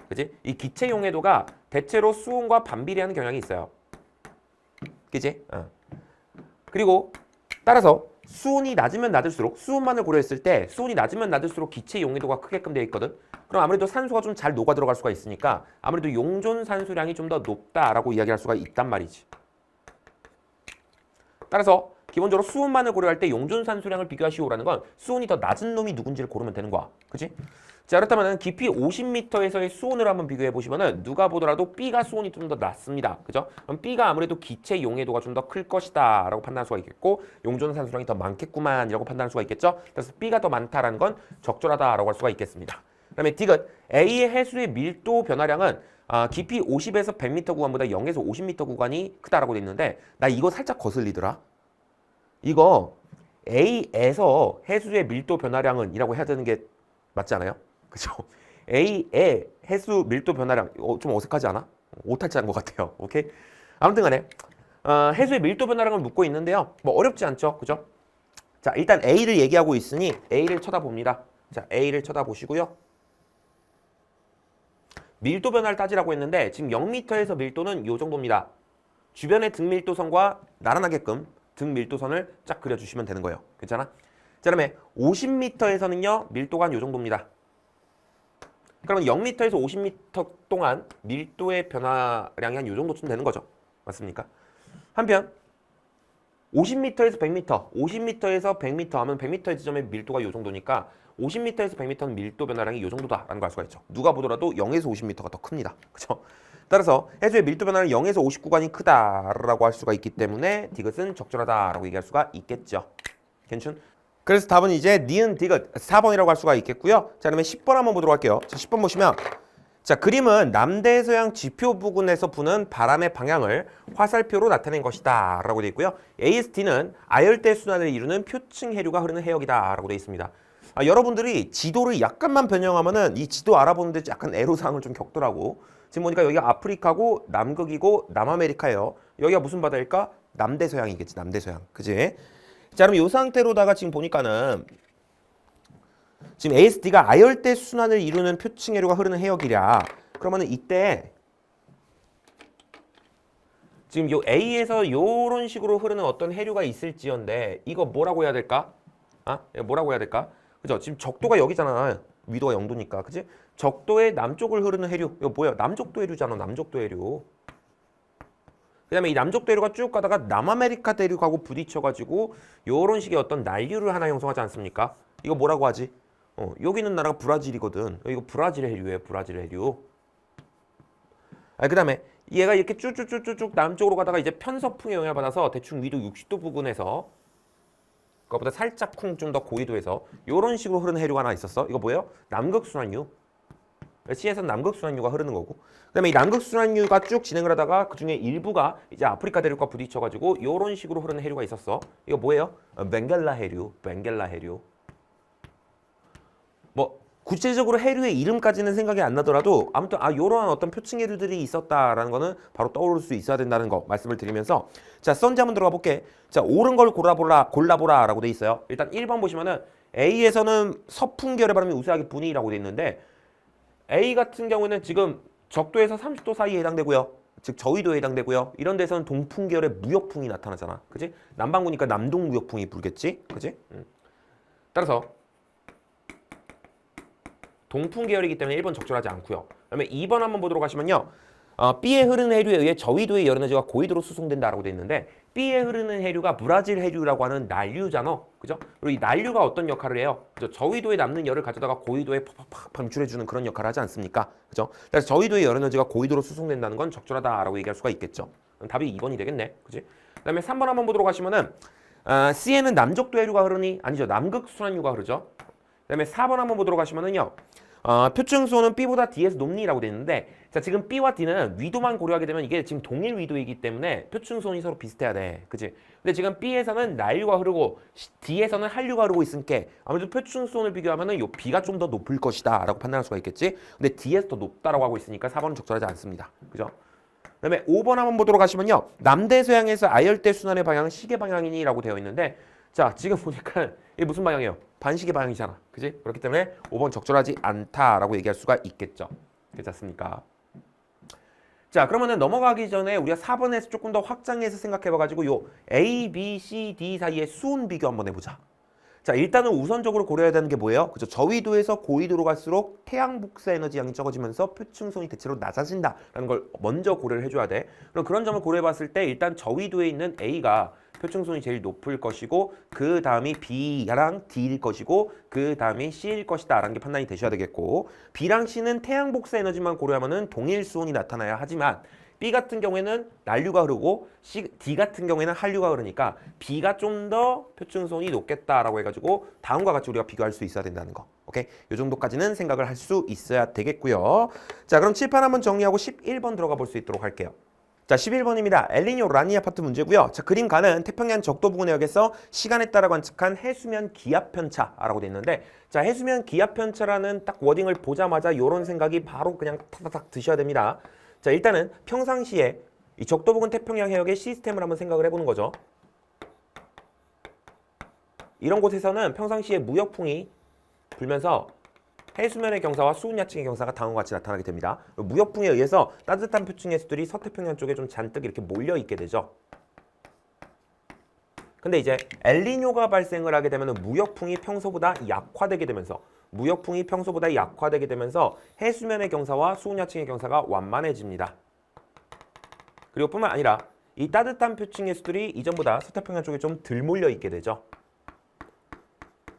그지? 이 기체 용해도가 대체로 수온과 반비례하는 경향이 있어요. 그지? 그리고 따라서 수온이 낮으면 낮을수록 수온만을 고려했을 때 수온이 낮으면 낮을수록 기체 용해도가 크게끔 되어 있거든. 그럼 아무래도 산소가 좀 잘 녹아 들어갈 수가 있으니까 아무래도 용존 산소량이 좀 더 높다라고 이야기할 수가 있단 말이지. 따라서 기본적으로 수온만을 고려할 때 용존 산소량을 비교하시오라는 건 수온이 더 낮은 놈이 누군지를 고르면 되는 거야. 그치? 자, 그렇다면 깊이 50m에서의 수온을 한번 비교해 보시면은 누가 보더라도 B가 수온이 좀 더 낮습니다. 그죠? 그럼 B가 아무래도 기체 용해도가 좀 더 클 것이다 라고 판단할 수가 있겠고 용존 산소량이 더 많겠구만 이라고 판단할 수가 있겠죠? 그래서 B가 더 많다라는 건 적절하다라고 할 수가 있겠습니다. 그다음에 D은 A의 해수의 밀도 변화량은 깊이 50에서 100m 구간보다 0에서 50m 구간이 크다라고 돼 있는데 나 이거 살짝 거슬리더라. 이거 A에서 해수의 밀도 변화량은 이라고 해야 되는 게 맞지 않아요? 그죠? A의 해수 밀도 변화량 좀 어색하지 않아? 오탈자인 것 같아요. 오케이? 아무튼 간에 해수의 밀도 변화량을 묻고 있는데요. 뭐 어렵지 않죠? 그죠? 자, 일단 A를 얘기하고 있으니 A를 쳐다봅니다. 자, A를 쳐다보시고요. 밀도 변화를 따지라고 했는데 지금 0m에서 밀도는 이 정도입니다. 주변의 등밀도선과 나란하게끔 등밀도선을 쫙 그려주시면 되는 거예요. 괜찮아? 자, 그다음에 50m에서는요. 밀도가 한 이 정도입니다. 그러면 0m에서 50m 동안 밀도의 변화량이 한 이 정도쯤 되는 거죠. 맞습니까? 한편 50m에서 100m, 50m에서 100m 하면 100m의 지점의 밀도가 이 정도니까 50m에서 100m는 밀도 변화량이 이 정도다라는 걸 알 수가 있죠. 누가 보더라도 0에서 50m가 더 큽니다. 그렇죠? 따라서 해수의 밀도 변화는 0에서 50 구간이 크다라고 할 수가 있기 때문에 디귿은 적절하다라고 얘기할 수가 있겠죠. 괜찮? 그래서 답은 이제 니은 디귿 4번이라고 할 수가 있겠고요. 자, 그러면 10번 한번 보도록 할게요. 자, 10번 보시면 자, 그림은 남대서양 지표 부근에서 부는 바람의 방향을 화살표로 나타낸 것이다 라고 되어 있고요. AST는 아열대 순환을 이루는 표층 해류가 흐르는 해역이다 라고 되어 있습니다. 여러분들이 지도를 약간만 변형하면은 이 지도 알아보는데 약간 애로사항을 좀 겪더라고. 지금 보니까 여기가 아프리카고 남극이고 남아메리카예요. 여기가 무슨 바다일까? 남대서양이겠지. 남대서양. 그지? 자, 그럼 이 상태로다가 지금 보니까는 지금 ASD가 아열대 순환을 이루는 표층 해류가 흐르는 해역이랴. 그러면은 이때 지금 요 A에서 요런 식으로 흐르는 어떤 해류가 있을지언데 이거 뭐라고 해야 될까? 이거 뭐라고 해야 될까? 그죠? 지금 적도가 여기잖아. 위도가 0도니까. 그지? 적도의 남쪽을 흐르는 해류. 이거 뭐야? 남쪽도 해류잖아. 남쪽도 해류. 그 다음에 이 남쪽 대류가 쭉 가다가 남아메리카 대륙하고 부딪혀가지고 요런 식의 어떤 난류를 하나 형성하지 않습니까? 이거 뭐라고 하지? 여기 있는 나라가 브라질이거든. 이거 브라질 해류예요. 브라질 해류. 그 다음에 얘가 이렇게 쭉쭉쭉쭉 남쪽으로 가다가 이제 편서풍의 영향을 받아서 대충 위도 60도 부근에서 그것보다 살짝 쿵 좀 더 고위도에서 요런 식으로 흐르는 해류가 하나 있었어. 이거 뭐예요? 남극순환류. C에서는 남극순환류가 흐르는 거고, 그 다음에 이 남극순환류가 쭉 진행을 하다가 그 중에 일부가 이제 아프리카 대륙과 부딪혀가지고 이런 식으로 흐르는 해류가 있었어. 이거 뭐예요? 벵겔라 해류. 벵겔라 해류. 뭐 구체적으로 해류의 이름까지는 생각이 안 나더라도 아무튼 요러한 어떤 표층 해류들이 있었다라는 거는 바로 떠오를 수 있어야 된다는 거 말씀을 드리면서, 자, 썬지 한번 들어가 볼게. 자, 옳은 걸 골라보라 라고 돼 있어요. 일단 1번 보시면은 A에서는 서풍계열의 바람이 우세하게 분이라고 돼 있는데 A 같은 경우는 지금 적도에서 30도 사이에 해당되고요. 즉 저위도에 해당되고요. 이런 데서는 동풍 계열의 무역풍이 나타나잖아. 그지? 남반구니까 남동 무역풍이 불겠지? 그지? 따라서 동풍 계열이기 때문에 1번 적절하지 않고요. 그다음에 2번 한번 보도록 하시면요. B에 흐르는 해류에 의해 저위도의 열에너지가 고위도로 수송된다라고 돼 있는데 B에 흐르는 해류가 브라질 해류라고 하는 난류잖아. 그죠? 그리고 이 난류가 어떤 역할을 해요? 그죠? 저위도에 남는 열을 가져다가 고위도에 팍팍팍 방출해주는 그런 역할을 하지 않습니까? 그죠? 그래서 저위도의 열에너지가 고위도로 수송된다는 건 적절하다라고 얘기할 수가 있겠죠. 답이 2번이 되겠네. 그지? 그다음에 3번 한번 보도록 하시면은 C에는 남쪽도 해류가 흐르니 아니죠. 남극순환류가 흐르죠. 그다음에 4번 한번 보도록 하시면은요. 표층 수온은 B보다 D에서 높니라고 되어 있는데 자 지금 B와 D는 위도만 고려하게 되면 이게 지금 동일 위도이기 때문에 표층 수온이 서로 비슷해야 돼. 그치? 근데 지금 B에서는 난류가 흐르고 D에서는 한류가 흐르고 있으니까 아무래도 표층 수온을 비교하면은 요 B가 좀 더 높을 것이다 라고 판단할 수가 있겠지. 근데 D에서 더 높다라고 하고 있으니까 4번은 적절하지 않습니다. 그죠? 그다음에 5번 한번 보도록 하시면요. 남대서양에서 아열대 순환의 방향은 시계 방향이니라고 되어 있는데 자 지금 보니까 이게 무슨 방향이에요? 반시계 방향이잖아. 그지? 그렇기 때문에 5번 적절하지 않다라고 얘기할 수가 있겠죠. 그렇지 않습니까? 자 그러면은 넘어가기 전에 우리가 4번에서 조금 더 확장해서 생각해봐가지고 요 A, B, C, D 사이의 수온 비교 한번 해보자. 자 일단은 우선적으로 고려해야 되는 게 뭐예요? 그죠? 저위도에서 고위도로 갈수록 태양 복사 에너지 양이 적어지면서 표층수온이 대체로 낮아진다라는 걸 먼저 고려를 해줘야 돼. 그럼 그런 점을 고려해봤을 때 일단 저위도에 있는 A가 표층수온이 제일 높을 것이고 그 다음이 B랑 D일 것이고 그 다음이 C일 것이다 라는 게 판단이 되셔야 되겠고 B랑 C는 태양 복사 에너지만 고려하면은 동일 수온이 나타나야 하지만 B 같은 경우에는 난류가 흐르고 D 같은 경우에는 한류가 흐르니까 B가 좀 더 표층 수온이 높겠다라고 해가지고 다음과 같이 우리가 비교할 수 있어야 된다는 거. 오케이? 이 정도까지는 생각을 할 수 있어야 되겠고요. 자, 그럼 칠판 한번 정리하고 11번 들어가 볼 수 있도록 할게요. 자, 11번입니다. 엘니뇨 라니냐 파트 문제고요. 자, 그림 가는 태평양 적도 부근 해역에서 시간에 따라 관측한 해수면 기압 편차라고 돼 있는데 자, 해수면 기압 편차라는 딱 워딩을 보자마자 이런 생각이 바로 그냥 탁탁탁 드셔야 됩니다. 자 일단은 평상시에 이 적도 부근 태평양 해역의 시스템을 한번 생각을 해보는 거죠. 이런 곳에서는 평상시에 무역풍이 불면서 해수면의 경사와 수온 야층의 경사가 다음과 같이 나타나게 됩니다. 무역풍에 의해서 따뜻한 표층 해수들이 서태평양 쪽에 좀 잔뜩 이렇게 몰려 있게 되죠. 근데 이제 엘니뇨가 발생을 하게 되면 무역풍이 평소보다 약화되게 되면서 해수면의 경사와 수온 야층의 경사가 완만해집니다. 그리고 뿐만 아니라 이 따뜻한 표층의 수들이 이전보다 서태평양 쪽에 좀 덜 몰려 있게 되죠.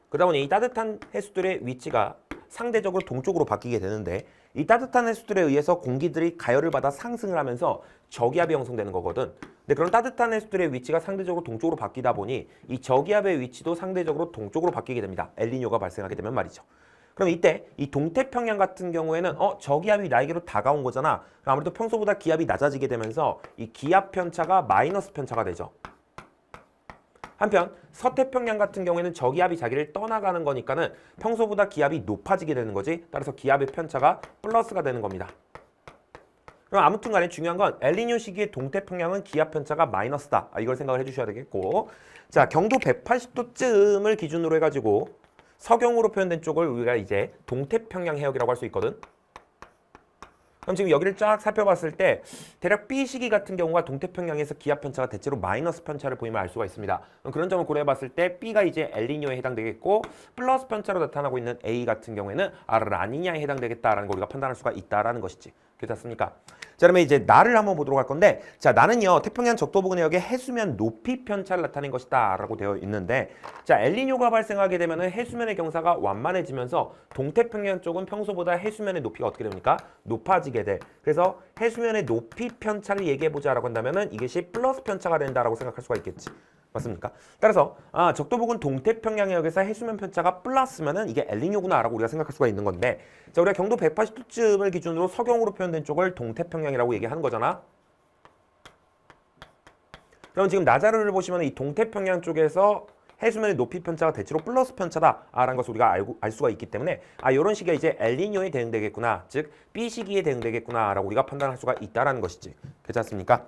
그러다 보니 이 따뜻한 해수들의 위치가 상대적으로 동쪽으로 바뀌게 되는데 이 따뜻한 해수들에 의해서 공기들이 가열을 받아 상승을 하면서 저기압이 형성되는 거거든. 근데 그런 따뜻한 해수들의 위치가 상대적으로 동쪽으로 바뀌다 보니 이 저기압의 위치도 상대적으로 동쪽으로 바뀌게 됩니다. 엘니뇨가 발생하게 되면 말이죠. 그럼 이때 이 동태평양 같은 경우에는 저기압이 나에게로 다가온 거잖아. 아무래도 평소보다 기압이 낮아지게 되면서 이 기압 편차가 마이너스 편차가 되죠. 한편 서태평양 같은 경우에는 저기압이 자기를 떠나가는 거니까는 평소보다 기압이 높아지게 되는 거지. 따라서 기압의 편차가 플러스가 되는 겁니다. 그럼 아무튼 간에 중요한 건 엘니뇨 시기의 동태평양은 기압 편차가 마이너스다. 이걸 생각을 해주셔야 되겠고 자 경도 180도쯤을 기준으로 해가지고 서경으로 표현된 쪽을 우리가 이제 동태평양 해역이라고 할 수 있거든. 그럼 지금 여기를 쫙 살펴봤을 때 대략 B 시기 같은 경우가 동태평양에서 기압 편차가 대체로 마이너스 편차를 보이면 알 수가 있습니다. 그럼 그런 점을 고려해봤을 때 B가 이제 엘니뇨에 해당되겠고 플러스 편차로 나타나고 있는 A 같은 경우에는 라니냐에 해당되겠다라는 걸 우리가 판단할 수가 있다라는 것이지. 괜찮습니까? 자 그러면 이제 나를 한번 보도록 할 건데 자 나는요 태평양 적도 부근 해역의 해수면 높이 편차를 나타낸 것이다 라고 되어 있는데 자 엘니뇨가 발생하게 되면은 해수면의 경사가 완만해지면서 동태평양 쪽은 평소보다 해수면의 높이가 어떻게 됩니까? 높아지게 돼. 그래서 해수면의 높이 편차를 얘기해보자 라고 한다면은 이것이 플러스 편차가 된다라고 생각할 수가 있겠지. 맞습니까? 따라서 적도 부근 동태평양 해역에서 해수면 편차가 플러스면은 이게 엘니뇨구나라고 우리가 생각할 수가 있는 건데 자 우리가 경도 180도쯤을 기준으로 서경으로 표현된 쪽을 동태평양이라고 얘기하는 거잖아. 그럼 지금 나자르를 보시면 이 동태평양 쪽에서 해수면의 높이 편차가 대체로 플러스 편차다라는 것을 우리가 알 수가 있기 때문에 이런 시기가 이제 엘니뇨에 대응되겠구나, 즉 B 시기에 대응되겠구나라고 우리가 판단할 수가 있다라는 것이지. 괜찮습니까?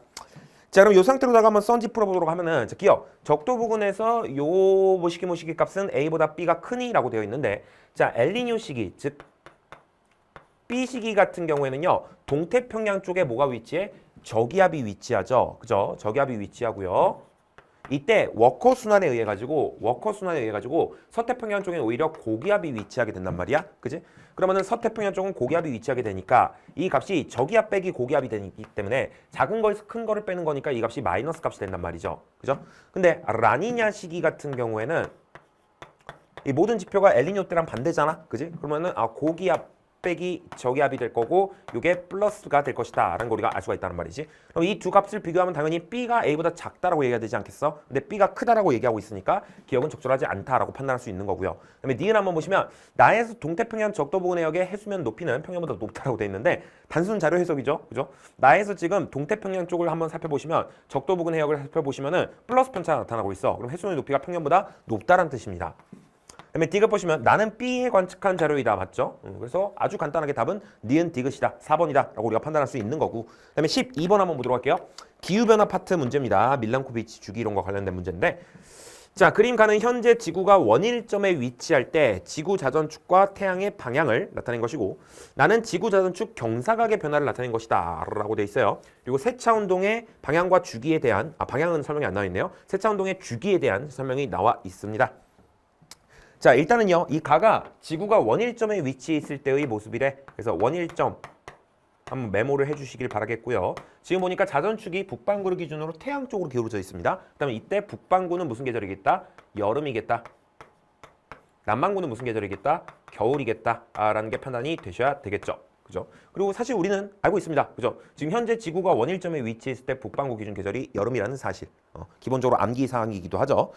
자 그럼 이 상태로다가 한번 썬지 풀어보도록 하면은 자 기억 적도 부근에서 요 모시기 값은 A보다 B가 크니라고 되어 있는데 자 엘니뇨 시기 즉 B 시기 같은 경우에는요 동태평양 쪽에 뭐가 위치해? 저기압이 위치하죠. 그죠? 저기압이 위치하고요. 이때 워커 순환에 의해 가지고 서태평양 쪽에 오히려 고기압이 위치하게 된단 말이야. 그지? 그러면은 서태평양 쪽은 고기압이 위치하게 되니까 이 값이 저기압 빼기 고기압이 되기 때문에 작은 거에서 큰 거를 빼는 거니까 이 값이 마이너스 값이 된단 말이죠. 그죠? 근데 라니냐 시기 같은 경우에는 이 모든 지표가 엘니뇨 때랑 반대잖아. 그지? 그러면은 고기압 빼기 저기 합이 될 거고 요게 플러스가 될 것이다 라는 걸 우리가 알 수가 있다는 말이지. 그럼 이 두 값을 비교하면 당연히 B가 A보다 작다라고 얘기해야 되지 않겠어? 근데 B가 크다라고 얘기하고 있으니까 기억은 적절하지 않다라고 판단할 수 있는 거고요. 그다음에 니은 한번 보시면 나에서 동태평양 적도부근 해역의 해수면 높이는 평양보다 높다라고 돼 있는데 단순 자료 해석이죠. 그죠? 나에서 지금 동태평양 쪽을 한번 살펴보시면 적도부근 해역을 살펴보시면은 플러스 편차가 나타나고 있어. 그럼 해수면 높이가 평양보다 높다라는 뜻입니다. 그다음에 디귿 보시면 나는 B에 관측한 자료이다. 맞죠? 그래서 아주 간단하게 답은 니은 디귿이다. 4번이다. 라고 우리가 판단할 수 있는 거고. 그다음에 12번 한번 보도록 할게요. 기후변화 파트 문제입니다. 밀란코비치 주기 이론과 관련된 문제인데 자, 그림 가는 현재 지구가 원일점에 위치할 때 지구 자전축과 태양의 방향을 나타낸 것이고 나는 지구 자전축 경사각의 변화를 나타낸 것이다 라고 돼 있어요. 그리고 세차운동의 방향과 주기에 대한 방향은 설명이 안 나와 있네요. 세차운동의 주기에 대한 설명이 나와 있습니다. 자, 일단은요, 이 가가 지구가 원일점에 위치해 있을 때의 모습이래. 그래서 원일점 한번 메모를 해주시길 바라겠고요. 지금 보니까 자전축이 북반구를 기준으로 태양 쪽으로 기울어져 있습니다. 그다음에 이때 북반구는 무슨 계절이겠다? 여름이겠다. 남반구는 무슨 계절이겠다? 겨울이겠다라는 게 판단이 되셔야 되겠죠. 그죠? 그리고 사실 우리는 알고 있습니다. 그죠? 지금 현재 지구가 원일점에 위치했을 때 북반구 기준 계절이 여름이라는 사실. 기본적으로 암기 사항이기도 하죠.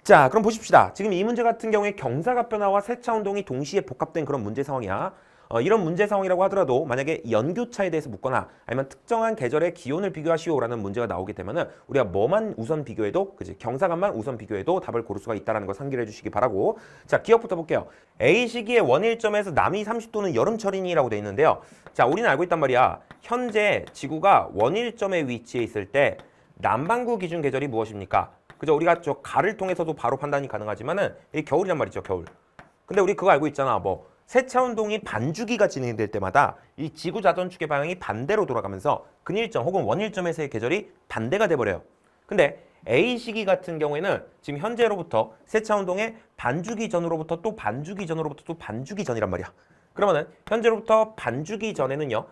자, 그럼 보십시다. 지금 이 문제 같은 경우에 경사각 변화와 세차 운동이 동시에 복합된 그런 문제 상황이야. 이런 문제 상황이라고 하더라도 만약에 연교차에 대해서 묻거나 아니면 특정한 계절의 기온을 비교하시오라는 문제가 나오게 되면은 우리가 뭐만 우선 비교해도 그지 경사각만 우선 비교해도 답을 고를 수가 있다는 거 상기를 해주시기 바라고. 자, 기억부터 볼게요. A 시기의 원일점에서 남이 30도는 여름철이니라고 돼 있는데요. 자, 우리는 알고 있단 말이야. 현재 지구가 원일점에 위치해 있을 때 남반구 기준 계절이 무엇입니까? 그죠? 우리가 저 가를 통해서도 바로 판단이 가능하지만은 이게 겨울이란 말이죠, 겨울. 근데 우리 그거 알고 있잖아. 뭐 세차 운동이 반주기가 진행될 때마다 이 지구 자전축의 방향이 반대로 돌아가면서 근일점 혹은 원일점에서의 계절이 반대가 돼버려요. 근데 A 시기 같은 경우에는 지금 현재로부터 세차 운동의 반주기 전으로부터 또 반주기 전으로부터 또 반주기 전이란 말이야. 그러면은 현재로부터 반주기 전에는요,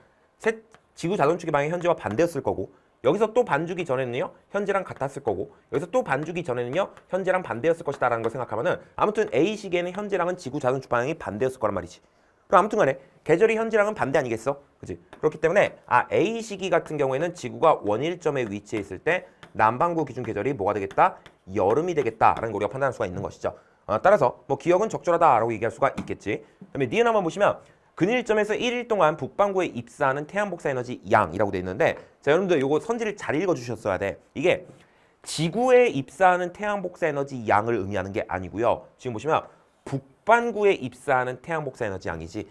지구 자전축의 방향이 현재와 반대였을 거고, 여기서 또 반주기 전에는요, 현재랑 같았을 거고, 여기서 또 반주기 전에는요, 현재랑 반대였을 것이다라는 걸 생각하면은 아무튼 A 시기에는 현재랑은 지구 자전축 방향이 반대였을 거란 말이지. 그럼 아무튼 간에 계절이 현재랑은 반대 아니겠어? 그치? 그렇기 때문에 A 시기 같은 경우에는 지구가 원일점에 위치해 있을 때 남반구 기준 계절이 뭐가 되겠다? 여름이 되겠다라는 걸 우리가 판단할 수가 있는 것이죠. 따라서 뭐 기억은 적절하다라고 얘기할 수가 있겠지. 그다음에 니은 한번 보시면 근일점에서 1일 동안 북반구에 입사하는 태양 복사 에너지 양이라고 돼 있는데, 자, 여러분들 요거 선지를 잘 읽어 주셨어야 돼. 이게 지구에 입사하는 태양 복사 에너지 양을 의미하는 게 아니고요. 지금 보시면 북반구에 입사하는 태양 복사 에너지 양이지.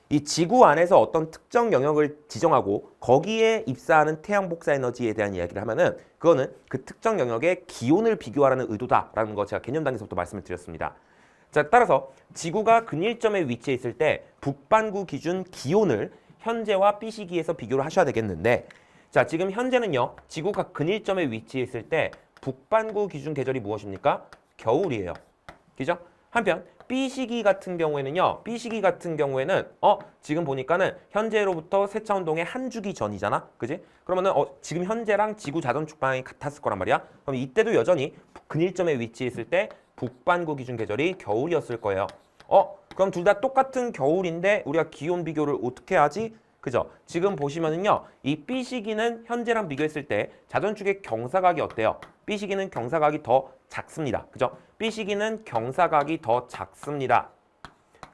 이 지구 안에서 어떤 특정 영역을 지정하고 거기에 입사하는 태양 복사 에너지에 대한 이야기를 하면은 그거는 그 특정 영역의 기온을 비교하라는 의도다라는 거 제가 개념 단계에서부터 말씀을 드렸습니다. 자, 따라서 지구가 근일점에 위치해 있을 때 북반구 기준 기온을 현재와 B 시기에서 비교를 하셔야 되겠는데, 자, 지금 현재는요, 지구가 근일점에 위치해 있을 때 북반구 기준 계절이 무엇입니까? 겨울이에요. 그죠? 한편 B 시기 같은 경우에는요, B 시기 같은 경우에는 지금 보니까는 현재로부터 세차 운동의 한 주기 전이잖아. 그지? 그러면은 지금 현재랑 지구 자전축 방향이 같았을 거란 말이야. 그럼 이때도 여전히 근일점에 위치해 있을 때 북반구 기준 계절이 겨울이었을 거예요. 그럼 둘 다 똑같은 겨울인데 우리가 기온 비교를 어떻게 하지? 그죠? 지금 보시면은요, 이 B 시기는 현재랑 비교했을 때 자전축의 경사각이 어때요? B 시기는 경사각이 더 작습니다. 그죠? B 시기는 경사각이 더 작습니다.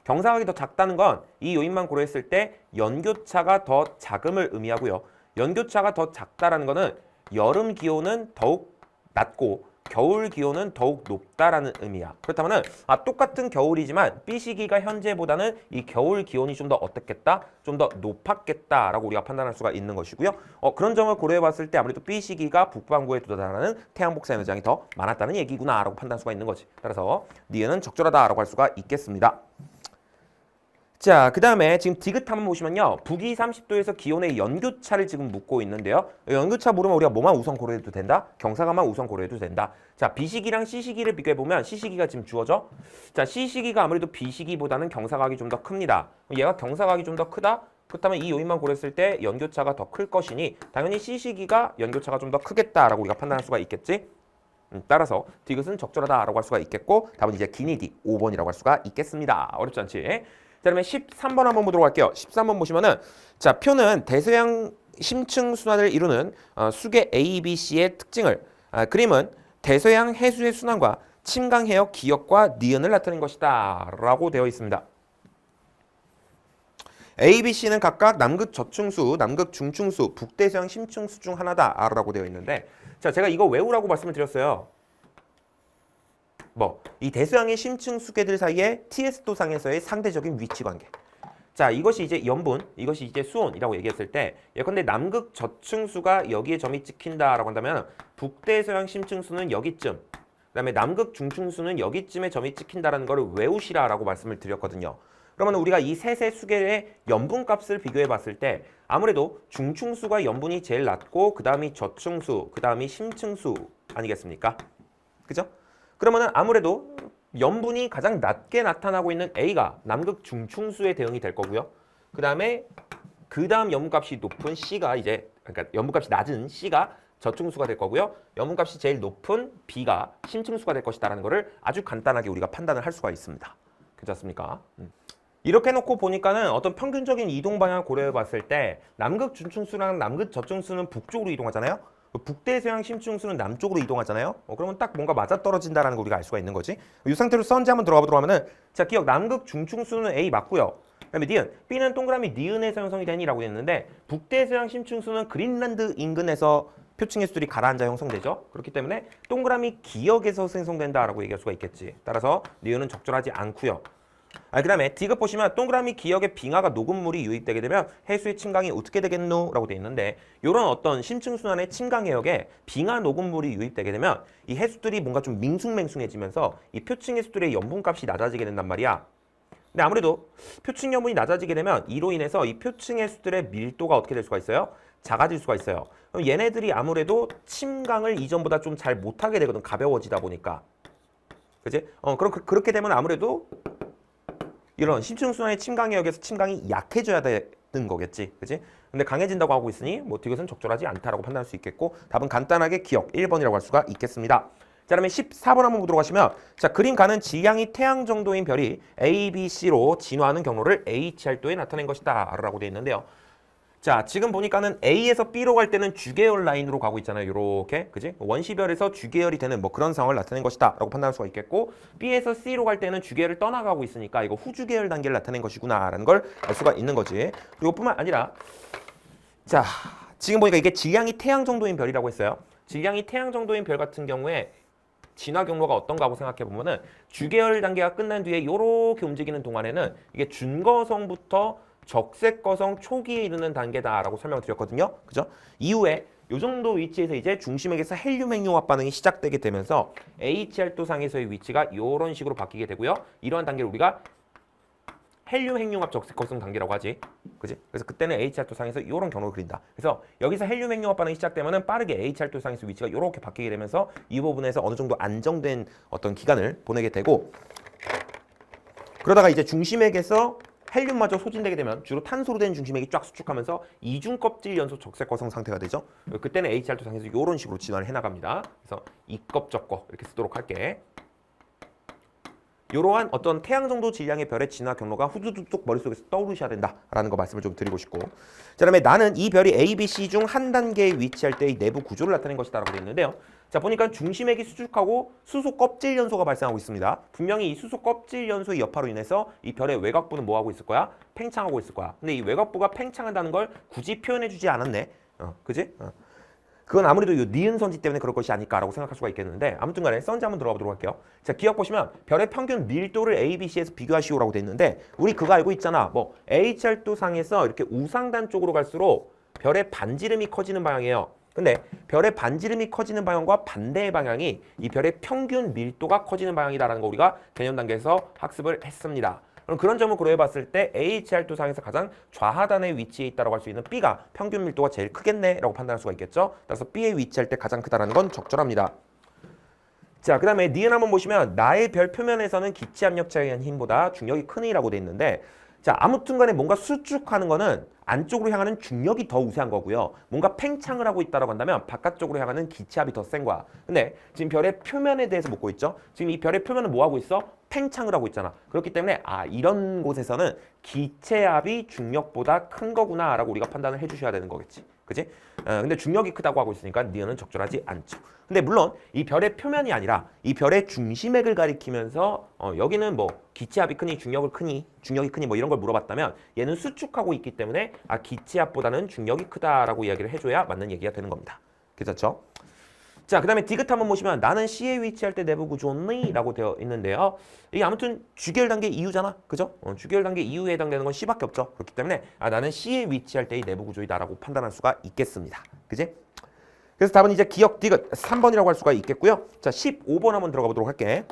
경사각이 더 작다는 건 이 요인만 고려했을 때 연교차가 더 작음을 의미하고요. 연교차가 더 작다라는 거는 여름 기온은 더욱 낮고 겨울 기온은 더욱 높다라는 의미야. 그렇다면은 똑같은 겨울이지만 B 시기가 현재보다는 이 겨울 기온이 좀 더 어떻겠다? 좀 더 높았겠다라고 우리가 판단할 수가 있는 것이고요. 그런 점을 고려해 봤을 때 아무래도 B 시기가 북반구에 도달하는 태양 복사 에너지량이 더 많았다는 얘기구나라고 판단할 수가 있는 거지. 따라서 니은은 적절하다라고 할 수가 있겠습니다. 자, 그 다음에 지금 디귿 한번 보시면요, 북위 30도에서 기온의 연교차를 지금 묻고 있는데요. 연교차 모르면 우리가 뭐만 우선 고려해도 된다? 경사각만 우선 고려해도 된다. 자, B시기랑 C시기를 비교해보면 C시기가 지금 주어져. 자, C시기가 아무래도 B시기보다는 경사각이 좀 더 큽니다. 얘가 경사각이 좀 더 크다? 그렇다면 이 요인만 고렸을 때 연교차가 더 클 것이니 당연히 C시기가 연교차가 좀 더 크겠다라고 우리가 판단할 수가 있겠지? 따라서 디귿은 적절하다라고 할 수가 있겠고, 답은 이제 기니디 5번이라고 할 수가 있겠습니다. 어렵지 않지? 그다음에 13번 한번 보도록 할게요. 13번 보시면은 자, 표는 대서양 심층 순환을 이루는 수계 A, B, C의 특징을 그림은 대서양 해수의 순환과 침강 해역 기역과 니은을 나타낸 것이다 라고 되어 있습니다. A, B, C는 각각 남극 저층수, 남극 중층수, 북대서양 심층수 중 하나다 라고 되어 있는데 자, 제가 이거 외우라고 말씀을 드렸어요. 이 대서양의 심층 수계들 사이의 TS도상에서의 상대적인 위치 관계. 자, 이것이 이제 염분, 이것이 이제 수온이라고 얘기했을 때 예컨대 남극 저층수가 여기에 점이 찍힌다라고 한다면 북대서양 심층수는 여기쯤, 그다음에 남극 중층수는 여기쯤에 점이 찍힌다라는 걸 외우시라라고 말씀을 드렸거든요. 그러면 우리가 이 셋의 수계의 염분 값을 비교해 봤을 때 아무래도 중층수가 염분이 제일 낮고 그 다음이 저층수, 그 다음이 심층수 아니겠습니까? 그죠? 그러면은 아무래도 염분이 가장 낮게 나타나고 있는 A가 남극 중층수에 대응이 될 거고요. 그 다음 염분값이 높은 C가 이제 그러니까 염분값이 낮은 C가 저층수가 될 거고요. 염분값이 제일 높은 B가 심층수가 될 것이다라는 거를 아주 간단하게 우리가 판단을 할 수가 있습니다. 괜찮습니까? 이렇게 해놓고 보니까는 어떤 평균적인 이동 방향을 고려해 봤을 때 남극 중층수랑 남극 저층수는 북쪽으로 이동하잖아요. 북대서양 심층수는 남쪽으로 이동하잖아요. 그러면 딱 뭔가 맞아떨어진다라는 걸 우리가 알 수가 있는 거지. 이 상태로 선지 한번 들어가 보도록 하면은 자, 기억 남극 중층수는 A 맞고요. 그다음에 니은, B는 동그라미 니은에서 형성이 되니라고 했는데 북대서양 심층수는 그린란드 인근에서 표층의 수들이 가라앉아 형성되죠. 그렇기 때문에 동그라미 기역에서 생성된다라고 얘기할 수가 있겠지. 따라서 니은은 적절하지 않고요. 그 다음에 D급 보시면 동그라미 기역에 빙하가 녹음물이 유입되게 되면 해수의 침강이 어떻게 되겠노? 라고 되어 있는데 이런 어떤 심층순환의 침강 해역에 빙하 녹음물이 유입되게 되면 이 해수들이 뭔가 좀 밍숭맹숭해지면서 이 표층 해수들의 염분값이 낮아지게 된단 말이야. 근데 아무래도 표층 염분이 낮아지게 되면 이로 인해서 이 표층 해수들의 밀도가 어떻게 될 수가 있어요? 작아질 수가 있어요. 그럼 얘네들이 아무래도 침강을 이전보다 좀 잘 못하게 되거든. 가벼워지다 보니까. 그치? 그렇게 되면 아무래도 이런 심층순환의 침강해역에서 침강이 약해져야 되는 거겠지. 그치? 근데 강해진다고 하고 있으니 이것은 적절하지 않다라고 판단할 수 있겠고 답은 간단하게 기역 1번이라고 할 수가 있겠습니다. 자, 그러면 14번 한번 보도록 하시면 자, 그림 가는 질량이 태양 정도인 별이 A, B, C로 진화하는 경로를 HR도에 나타낸 것이다 라고 되어 있는데요. 자, 지금 보니까는 A에서 B로 갈 때는 주계열 라인으로 가고 있잖아요. 요렇게. 그지? 원시별에서 주계열이 되는 그런 상황을 나타낸 것이다 라고 판단할 수가 있겠고 B에서 C로 갈 때는 주계열을 떠나가고 있으니까 이거 후주계열 단계를 나타낸 것이구나 라는 걸 알 수가 있는 거지. 그리고 뿐만 아니라 자, 지금 보니까 이게 질량이 태양 정도인 별이라고 했어요. 질량이 태양 정도인 별 같은 경우에 진화 경로가 어떤가 하고 생각해 보면은 주계열 단계가 끝난 뒤에 요렇게 움직이는 동안에는 이게 준거성부터 적색거성 초기에 이르는 단계다라고 설명을 드렸거든요. 그죠? 이후에 이 정도 위치에서 이제 중심액에서 헬륨 핵융합 반응이 시작되게 되면서 HR도 상에서의 위치가 이런 식으로 바뀌게 되고요. 이러한 단계를 우리가 헬륨 핵융합 적색거성 단계라고 하지. 그지? 그래서 그때는 HR도 상에서 이런 경로를 그린다. 그래서 여기서 헬륨 핵융합 반응이 시작되면은 빠르게 HR도 상에서 위치가 이렇게 바뀌게 되면서 이 부분에서 어느 정도 안정된 어떤 기간을 보내게 되고 그러다가 이제 중심액에서 헬륨마저 소진되게 되면 주로 탄소로 된 중심액이 쫙 수축하면서 이중 껍질 연소 적색거성 상태가 되죠. 그때는 HR도 상에서 이런 식으로 진화를 해나갑니다. 그래서 이껍적거 이렇게 쓰도록 할게. 이러한 어떤 태양 정도 질량의 별의 진화 경로가 후두둑 머릿속에서 떠오르셔야 된다라는 거 말씀을 좀 드리고 싶고 자, 그다음에 나는 이 별이 A, B, C 중 한 단계에 위치할 때의 내부 구조를 나타낸 것이다 라고 되어 있는데요. 자, 보니까 중심액이 수축하고 수소 껍질 연소가 발생하고 있습니다. 분명히 이 수소 껍질 연소의 여파로 인해서 이 별의 외곽부는 뭐 하고 있을 거야? 팽창하고 있을 거야. 근데 이 외곽부가 팽창한다는 걸 굳이 표현해 주지 않았네. 그지? 그건 아무래도 이 니은 선지 때문에 그럴 것이 아닐까라고 생각할 수가 있겠는데 아무튼 간에 선지 한번 들어가 보도록 할게요. 자, 기억 보시면 별의 평균 밀도를 A, B, C에서 비교하시오라고 돼 있는데 우리 그거 알고 있잖아. HR도 상에서 이렇게 우상단 쪽으로 갈수록 별의 반지름이 커지는 방향이에요. 근데 별의 반지름이 커지는 방향과 반대의 방향이 이 별의 평균 밀도가 커지는 방향이다라는 거 우리가 개념 단계에서 학습을 했습니다. 그럼 그런 점을 고려해 봤을 때 HR도 상에서 가장 좌하단에 위치해 있다고 할 수 있는 B가 평균 밀도가 제일 크겠네 라고 판단할 수가 있겠죠. 따라서 B에 위치할 때 가장 크다는 건 적절합니다. 자, 그 다음에 니은 한번 보시면 나의 별 표면에서는 기체 압력 차에 의한 힘보다 중력이 큰 A라고 돼 있는데 자, 아무튼 간에 뭔가 수축하는 거는 안쪽으로 향하는 중력이 더 우세한 거고요. 뭔가 팽창을 하고 있다고 한다면 바깥쪽으로 향하는 기체압이 더 센 거야. 근데 지금 별의 표면에 대해서 묻고 있죠. 지금 이 별의 표면은 뭐 하고 있어? 팽창을 하고 있잖아. 그렇기 때문에 이런 곳에서는 기체압이 중력보다 큰 거구나라고 우리가 판단을 해주셔야 되는 거겠지. 그지? 근데 중력이 크다고 하고 있으니까 니은은 적절하지 않죠. 근데 물론 이 별의 표면이 아니라 이 별의 중심액을 가리키면서 여기는 뭐 기체압이 크니 중력이 크니 뭐 이런 걸 물어봤다면 얘는 수축하고 있기 때문에 기체압보다는 중력이 크다라고 이야기를 해줘야 맞는 얘기가 되는 겁니다. 괜찮죠? 자, 그 다음에 디귿 한번 보시면 나는 C에 위치할 때 내부 구조니? 라고 되어 있는데요. 이게 아무튼 주계열 단계 이유잖아. 그죠? 주계열 단계 이유에 해당되는 건 C밖에 없죠. 그렇기 때문에 나는 C에 위치할 때의 내부 구조이다 라고 판단할 수가 있겠습니다. 그지? 그래서 답은 이제 기역 디귿 3번이라고 할 수가 있겠고요. 자, 15번 한번 들어가 보도록 할게.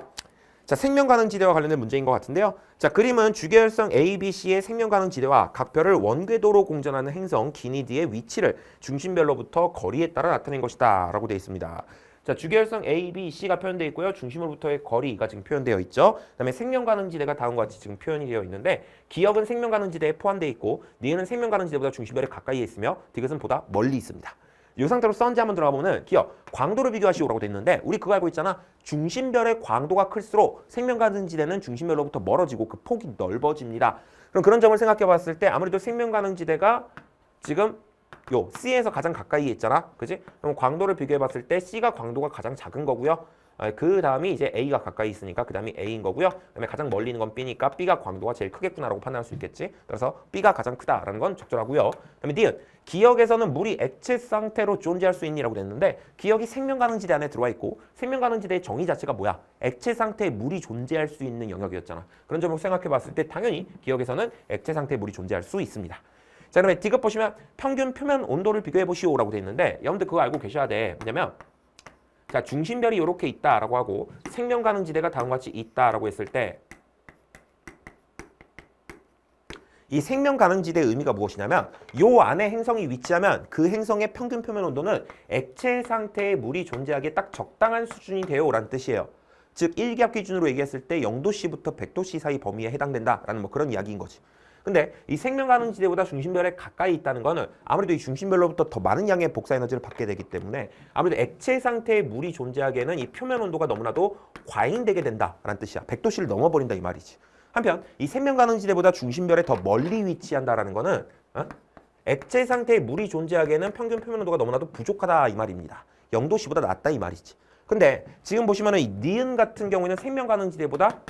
자, 생명가능지대와 관련된 문제인 것 같은데요. 자, 그림은 주계열성 A, B, C의 생명가능지대와 각 별을 원궤도로 공전하는 행성 기니 D의 위치를 중심별로부터 거리에 따라 나타낸 것이다 라고 되어 있습니다. 자, 주계열성 A, B, C가 표현되어 있고요. 중심으로부터의 거리가 지금 표현되어 있죠. 그 다음에 생명가능지대가 다음과 같이 지금 표현이 되어 있는데 기역은 생명가능지대에 포함되어 있고 니은은 생명가능지대보다 중심별에 가까이에 있으며 디귿은 보다 멀리 있습니다. 이 상태로 선지 한번 들어가 보면 기억, 광도를 비교하시오라고 돼 있는데 우리 그거 알고 있잖아. 중심별의 광도가 클수록 생명가능지대는 중심별로부터 멀어지고 그 폭이 넓어집니다. 그럼 그런 점을 생각해 봤을 때 아무래도 생명가능지대가 지금 요 C에서 가장 가까이에 있잖아. 그지? 그럼 광도를 비교해 봤을 때 C가 광도가 가장 작은 거고요. 그 다음이 이제 A가 가까이 있으니까 그 다음이 A인 거고요. 그 다음에 가장 멀리 있는 건 B니까 B가 광도가 제일 크겠구나라고 판단할 수 있겠지. 그래서 B가 가장 크다라는 건 적절하고요. 그 다음에 D은 기역에서는 물이 액체 상태로 존재할 수 있니라고 됐는데 기역이 생명가능지대 안에 들어와 있고 생명가능지대의 정의 자체가 뭐야? 액체 상태에 물이 존재할 수 있는 영역이었잖아. 그런 점을 생각해 봤을 때 당연히 기역에서는 액체 상태에 물이 존재할 수 있습니다. 자, 그다음에 디귿 보시면 평균 표면 온도를 비교해 보시오라고 돼 있는데 여러분들 그거 알고 계셔야 돼. 왜냐면 자, 중심별이 이렇게 있다라고 하고 생명가능지대가 다음과 같이 있다라고 했을 때 이 생명가능지대의 의미가 무엇이냐면 요 안에 행성이 위치하면 그 행성의 평균 표면 온도는 액체 상태의 물이 존재하기에 딱 적당한 수준이 돼요라는 뜻이에요. 즉 1기압 기준으로 얘기했을 때 0도씨부터 100도씨 사이 범위에 해당된다라는 뭐 그런 이야기인 거지. 근데 이 생명가능지대보다 중심별에 가까이 있다는 거는 아무래도 이 중심별로부터 더 많은 양의 복사에너지를 받게 되기 때문에 아무래도 액체 상태의 물이 존재하기에는 이 표면 온도가 너무나도 과잉되게 된다라는 뜻이야. 100도씨를 넘어버린다 이 말이지. 한편 이 생명가능지대보다 중심별에 더 멀리 위치한다라는 거는 액체 상태의 물이 존재하기에는 평균 표면 온도가 너무나도 부족하다 이 말입니다. 0도씨보다 낮다 이 말이지. 근데 지금 보시면은 이 니은 같은 경우에는 생명가능지대보다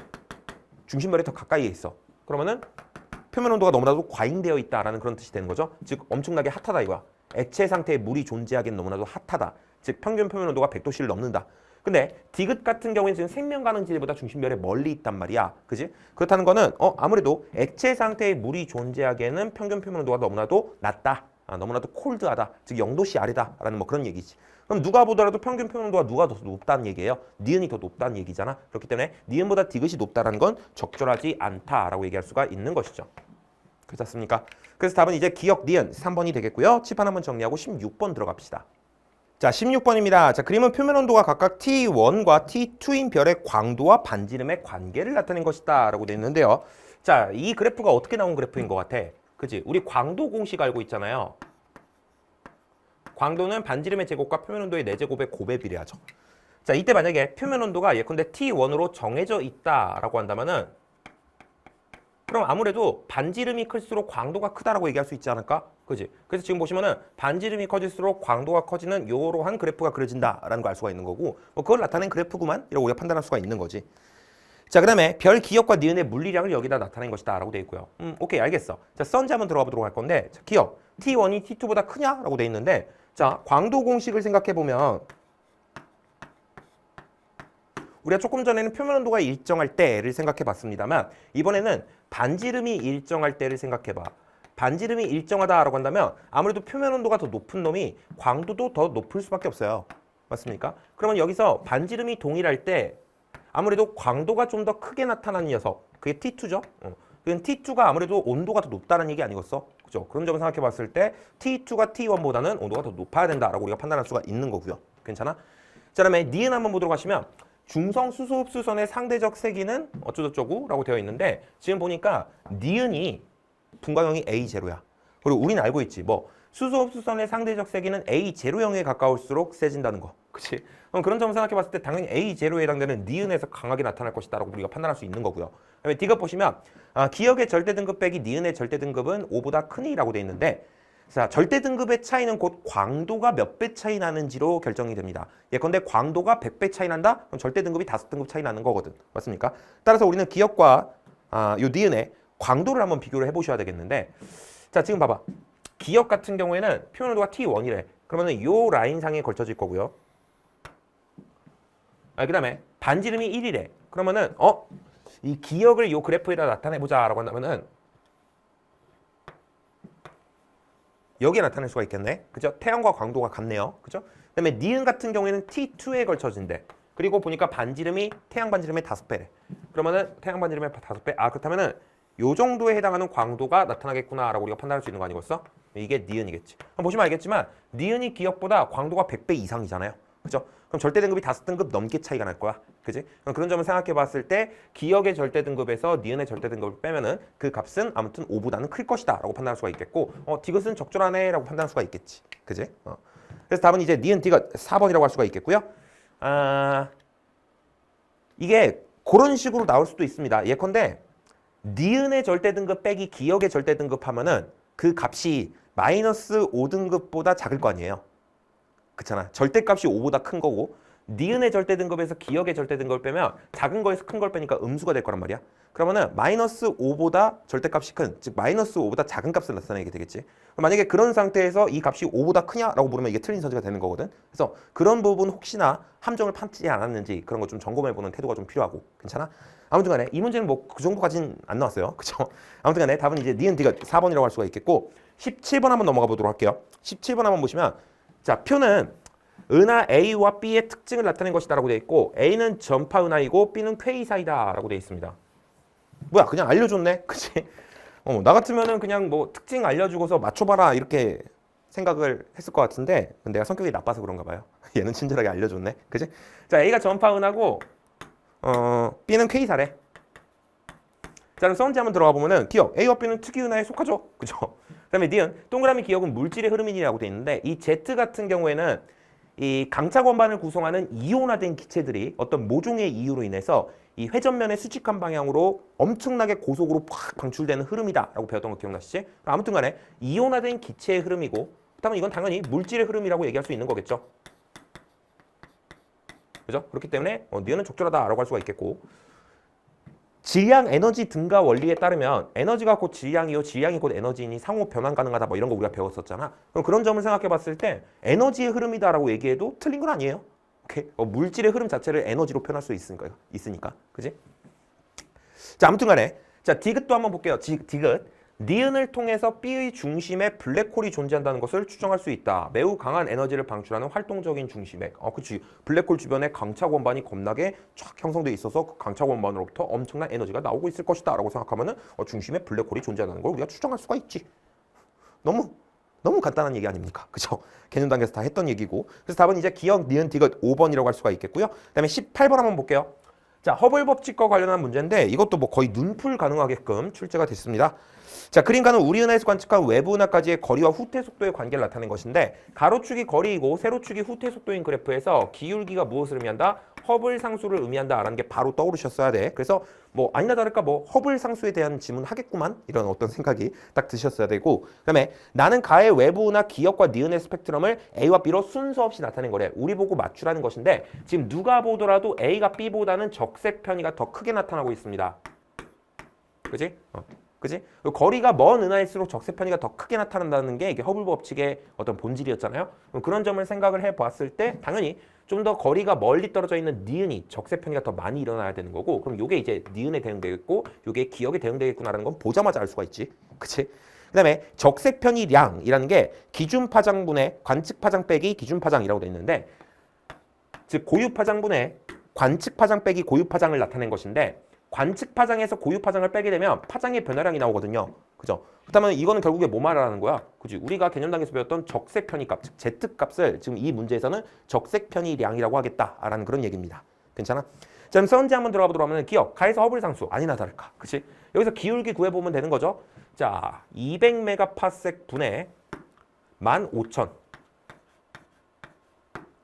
중심별에 더 가까이에 있어. 그러면은 표면 온도가 너무나도 과잉되어 있다라는 그런 뜻이 되는 거죠. 즉 엄청나게 핫하다 이거야. 액체 상태에 물이 존재하기엔 너무나도 핫하다. 즉 평균 표면 온도가 100도씨를 넘는다. 근데 디귿 같은 경우에는 지금 생명가능지대보다 중심별에 멀리 있단 말이야. 그지? 그렇다는 거는 아무래도 액체 상태의 물이 존재하기에는 평균 표면 온도가 너무나도 낮다. 너무나도 콜드하다. 즉 0도씨 아래다라는 뭐 그런 얘기지. 그럼 누가 보더라도 평균 표면 온도가 누가 더 높다는 얘기예요? 니은이 더 높다는 얘기잖아. 그렇기 때문에 니은보다 디귿이 높다라는 건 적절하지 않다라고 얘기할 수가 있는 것이죠. 그렇습니까? 그래서 답은 이제 기역 니은 3번이 되겠고요. 칠판 한번 정리하고 16번 들어갑시다. 자, 16번입니다. 자, 그림은 표면 온도가 각각 T1과 T2인 별의 광도와 반지름의 관계를 나타낸 것이다 라고 되어 있는데요. 자, 이 그래프가 어떻게 나온 그래프인 것 같아? 그치? 우리 광도 공식 알고 있잖아요. 광도는 반지름의 제곱과 표면 온도의 4제곱의 곱에 비례하죠. 자, 이때 만약에 표면 온도가 예컨대 T1으로 정해져 있다라고 한다면은 그럼 아무래도 반지름이 클수록 광도가 크다라고 얘기할 수 있지 않을까? 그지? 그래서 지금 보시면은 반지름이 커질수록 광도가 커지는 이러한 그래프가 그려진다라는 거 알 수가 있는 거고 뭐 그걸 나타낸 그래프구만 이라고 우리가 판단할 수가 있는 거지. 자, 그 다음에 별 기역과 니은의 물리량을 여기다 나타낸 것이다 라고 되어 있고요. 오케이, 알겠어. 자, 선지 한번 들어가 보도록 할 건데 자, 기역 T1이 T2보다 크냐? 라고 되어 있는데 자, 광도 공식을 생각해 보면 우리가 조금 전에는 표면 온도가 일정할 때를 생각해 봤습니다만 이번에는 반지름이 일정할 때를 생각해 봐. 반지름이 일정하다라고 한다면 아무래도 표면 온도가 더 높은 놈이 광도도 더 높을 수밖에 없어요. 맞습니까? 그러면 여기서 반지름이 동일할 때 아무래도 광도가 좀 더 크게 나타나는 녀석 그게 T2죠. 그건 T2가 아무래도 온도가 더 높다는 얘기 아니겠어? 그죠? 그런 점을 생각해 봤을 때 T2가 T1보다는 온도가 더 높아야 된다라고 우리가 판단할 수가 있는 거고요. 괜찮아? 자, 그다음에 니은 한번 보도록 하시면 중성 수소흡수선의 상대적 세기는 어쩌고저쩌고 라고 되어 있는데 지금 보니까 니은이 분광형이 A0야. 그리고 우리는 알고 있지. 뭐 수소흡수선의 상대적 세기는 A0형에 가까울수록 세진다는 거. 그치? 그럼 그런 점을 생각해 봤을 때 당연히 A0에 해당되는 니은에서 강하게 나타날 것이다 라고 우리가 판단할 수 있는 거고요. 그다음에 D급 보시면 기역의 절대 등급 빼기 니은의 절대 등급은 5보다 크니라고 돼 있는데, 자, 절대 등급의 차이는 곧 광도가 몇 배 차이 나는지로 결정이 됩니다. 예컨대 광도가 100배 차이 난다? 그럼 절대 등급이 5등급 차이 나는 거거든. 맞습니까? 따라서 우리는 기역과 요 니은의 광도를 한번 비교를 해보셔야 되겠는데, 자, 지금 봐봐. 기역 같은 경우에는 표현도가 T1이래. 그러면은 요 라인상에 걸쳐질 거고요. 그 다음에 반지름이 1이래. 그러면은 이 기역을 요 그래프에다 나타내보자 라고 한다면은 여기에 나타낼 수가 있겠네. 그죠? 태양과 광도가 같네요. 그죠? 그 다음에 니은 같은 경우에는 T2에 걸쳐진대. 그리고 보니까 반지름이 태양 반지름의 5배래. 그러면은 태양 반지름의 5배. 그렇다면은 요 정도에 해당하는 광도가 나타나겠구나 라고 우리가 판단할 수 있는 거 아니겠어? 이게 니은이겠지. 보시면 알겠지만 니은이 기역보다 광도가 100배 이상이잖아요. 그죠? 그럼 절대 등급이 5등급 넘게 차이가 날 거야. 그지? 그런 점을 생각해 봤을 때 기역의 절대 등급에서 니은의 절대 등급을 빼면은 그 값은 아무튼 5보다는 클 것이다 라고 판단할 수가 있겠고, 디귿은 적절하네 라고 판단할 수가 있겠지. 그지? 그래서 답은 이제 니은 디귿 4번이라고 할 수가 있겠고요. 이게 그런 식으로 나올 수도 있습니다. 예컨대 니은의 절대 등급 빼기 기역의 절대 등급 하면은 그 값이 마이너스 5등급보다 작을 거 아니에요. 그렇잖아. 절대값이 5보다 큰 거고, 니은의 절대 등급에서 기역의 절대 등급을 빼면 작은 거에서 큰 걸 빼니까 음수가 될 거란 말이야. 그러면은 마이너스 5보다 절대값이 큰, 즉 마이너스 5보다 작은 값을 나타내게 되겠지. 만약에 그런 상태에서 이 값이 5보다 크냐라고 물으면 이게 틀린 선지가 되는 거거든. 그래서 그런 부분 혹시나 함정을 파지 않았는지 그런 거 좀 점검해보는 태도가 좀 필요하고. 괜찮아? 아무튼 간에 이 문제는 뭐 그 정도까지는 안 나왔어요. 그쵸? 아무튼 간에 답은 이제 니은 디귿 4번이라고 할 수가 있겠고, 17번 한번 넘어가 보도록 할게요. 17번 한번 보시면, 자, 표는 은하 A와 B의 특징을 나타낸 것이다 라고 되어 있고, A는 전파 은하이고 B는 쾌이사이다 라고 되어 있습니다. 뭐야, 그냥 알려줬네. 그치? 나 같으면은 그냥 뭐 특징 알려주고서 맞춰봐라 이렇게 생각을 했을 것 같은데, 내가 성격이 나빠서 그런가 봐요. 얘는 친절하게 알려줬네. 그치? 자, A가 전파 은하고 B는 쾌이사래. 자, 그럼 선지 한번 들어가 보면은 기역 A와 B는 특이 은하에 속하죠. 그죠? 그다음에 니은 동그라미 기역은 물질의 흐름이라고 되어 있는데, 이 Z 같은 경우에는 이 강차 권반을 구성하는 이온화된 기체들이 어떤 모종의 이유로 인해서 이 회전면의 수직한 방향으로 엄청나게 고속으로 팍 방출되는 흐름이다라고 배웠던 거 기억나시지? 아무튼 간에 이온화된 기체의 흐름이고, 그렇다면 이건 당연히 물질의 흐름이라고 얘기할 수 있는 거겠죠. 그죠? 그렇기 때문에 니은은 적절하다라고 할 수가 있겠고, 질량 에너지 등가 원리에 따르면 에너지가 곧 질량이요, 질량이 곧 에너지이니 상호 변환 가능하다, 뭐 이런 거 우리가 배웠었잖아. 그럼 그런 점을 생각해 봤을 때 에너지의 흐름이다라고 얘기해도 틀린 건 아니에요. 오케이? 물질의 흐름 자체를 에너지로 표현할 수 있으니까. 그지? 자, 아무튼 간에 자, 디귿도 한번 볼게요. 디귿. 니은을 통해서 B의 중심에 블랙홀이 존재한다는 것을 추정할 수 있다. 매우 강한 에너지를 방출하는 활동적인 중심액. 그치. 블랙홀 주변에 강차 권반이 겁나게 쫙 형성돼 있어서 그 강차 권반으로부터 엄청난 에너지가 나오고 있을 것이다 라고 생각하면은 중심에 블랙홀이 존재한다는 걸 우리가 추정할 수가 있지. 너무 간단한 얘기 아닙니까? 그죠? 개념 단계에서 다 했던 얘기고. 그래서 답은 이제 기역, 니은, 디귿 5번이라고 할 수가 있겠고요. 그 다음에 18번 한번 볼게요. 자, 허블 법칙과 관련한 문제인데 이것도 뭐 거의 눈풀 가능하게끔 출제가 됐습니다. 자, 그림가는 우리 은하에서 관측한 외부 은하까지의 거리와 후퇴 속도의 관계를 나타낸 것인데, 가로축이 거리이고 세로축이 후퇴 속도인 그래프에서 기울기가 무엇을 의미한다? 허블 상수를 의미한다라는 게 바로 떠오르셨어야 돼. 그래서 뭐 아니나 다를까 뭐 허블 상수에 대한 질문 하겠구만 이런 어떤 생각이 딱 드셨어야 되고, 그다음에 나는 가의 외부 은하 기역과 니은의 스펙트럼을 A와 B로 순서 없이 나타낸 거래. 우리 보고 맞추라는 것인데, 지금 누가 보더라도 A가 B보다는 적색 편이가 더 크게 나타나고 있습니다. 그지? 그지? 거리가 먼 은하일수록 적색 편이가 더 크게 나타난다는 게 이게 허블 법칙의 어떤 본질이었잖아요. 그런 점을 생각을 해봤을 때 당연히 좀 더 거리가 멀리 떨어져 있는 니은이 적색 편이가 더 많이 일어나야 되는 거고, 그럼 이게 이제 니은에 대응되겠고 이게 기역에 대응되겠구나라는 건 보자마자 알 수가 있지. 그치? 그 다음에 적색 편이량이라는 게 기준 파장분의 관측 파장 빼기 기준 파장이라고 돼 있는데, 즉 고유 파장분의 관측 파장 빼기 고유 파장을 나타낸 것인데, 관측 파장에서 고유 파장을 빼게 되면 파장의 변화량이 나오거든요. 그죠? 그렇다면 이거는 결국에 뭐 말하는 거야? 그지? 우리가 개념 단계에서 배웠던 적색 편의 값, 즉 Z 값을 지금 이 문제에서는 적색 편의량이라고 하겠다라는 그런 얘기입니다. 괜찮아? 자, 그럼 선지 한번 들어가 보도록 하면 기억, 가에서 허블 상수 아니나 다를까, 그치? 여기서 기울기 구해보면 되는 거죠. 자, 200메가파섹 분의 15,000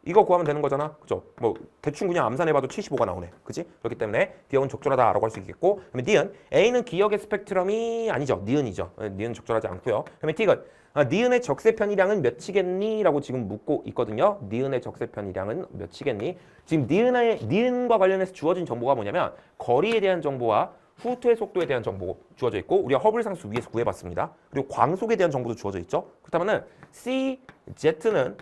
이거 구하면 되는 거잖아, 그죠? 뭐 대충 그냥 암산해봐도 75가 나오네, 그치? 그렇기 때문에 기억은 적절하다라고 할 수 있겠고, 그다음에 니은, A는 기억의 스펙트럼이 아니죠, 니은이죠. 니은 적절하지 않고요. 그다음에 T는 니은의 적세 편이량은 몇이겠니? 라고 지금 묻고 있거든요. 니은의 적세 편이량은 몇이겠니? 지금 니은과 관련해서 주어진 정보가 뭐냐면 거리에 대한 정보와 후퇴 속도에 대한 정보 주어져 있고, 우리가 허블 상수 위에서 구해봤습니다. 그리고 광속에 대한 정보도 주어져 있죠. 그렇다면은 C, Z는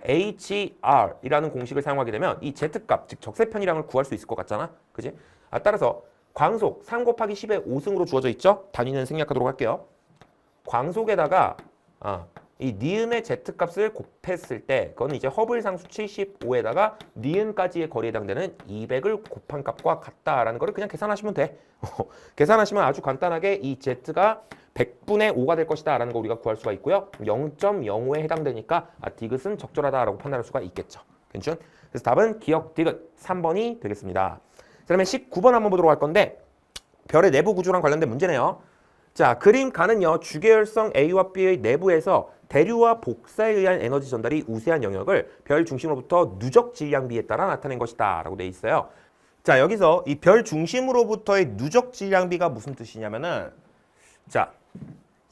HR이라는 공식을 사용하게 되면 이 Z값, 즉 적세 편이량을 구할 수 있을 것 같잖아, 그지? 따라서 광속 3 곱하기 10의 5승으로 주어져 있죠. 단위는 생략하도록 할게요. 광속에다가 이 니은의 Z값을 곱했을 때 그건 이제 허블 상수 75에다가 니은까지의 거리에 해당되는 200을 곱한 값과 같다라는 거를 그냥 계산하시면 돼. 계산하시면 아주 간단하게 이 Z가 100분의 5가 될 것이다 라는 거 우리가 구할 수가 있고요. 0.05에 해당되니까 디귿은 적절하다라고 판단할 수가 있겠죠. 괜찮? 그래서 답은 기억 디귿 3번이 되겠습니다. 그다음에 19번 한번 보도록 할 건데 별의 내부 구조랑 관련된 문제네요. 자, 그림 가는요, 주계열성 A와 B의 내부에서 대류와 복사에 의한 에너지 전달이 우세한 영역을 별 중심으로부터 누적 질량비에 따라 나타낸 것이다 라고 돼 있어요. 자, 여기서 이 별 중심으로부터의 누적 질량비가 무슨 뜻이냐면은, 자,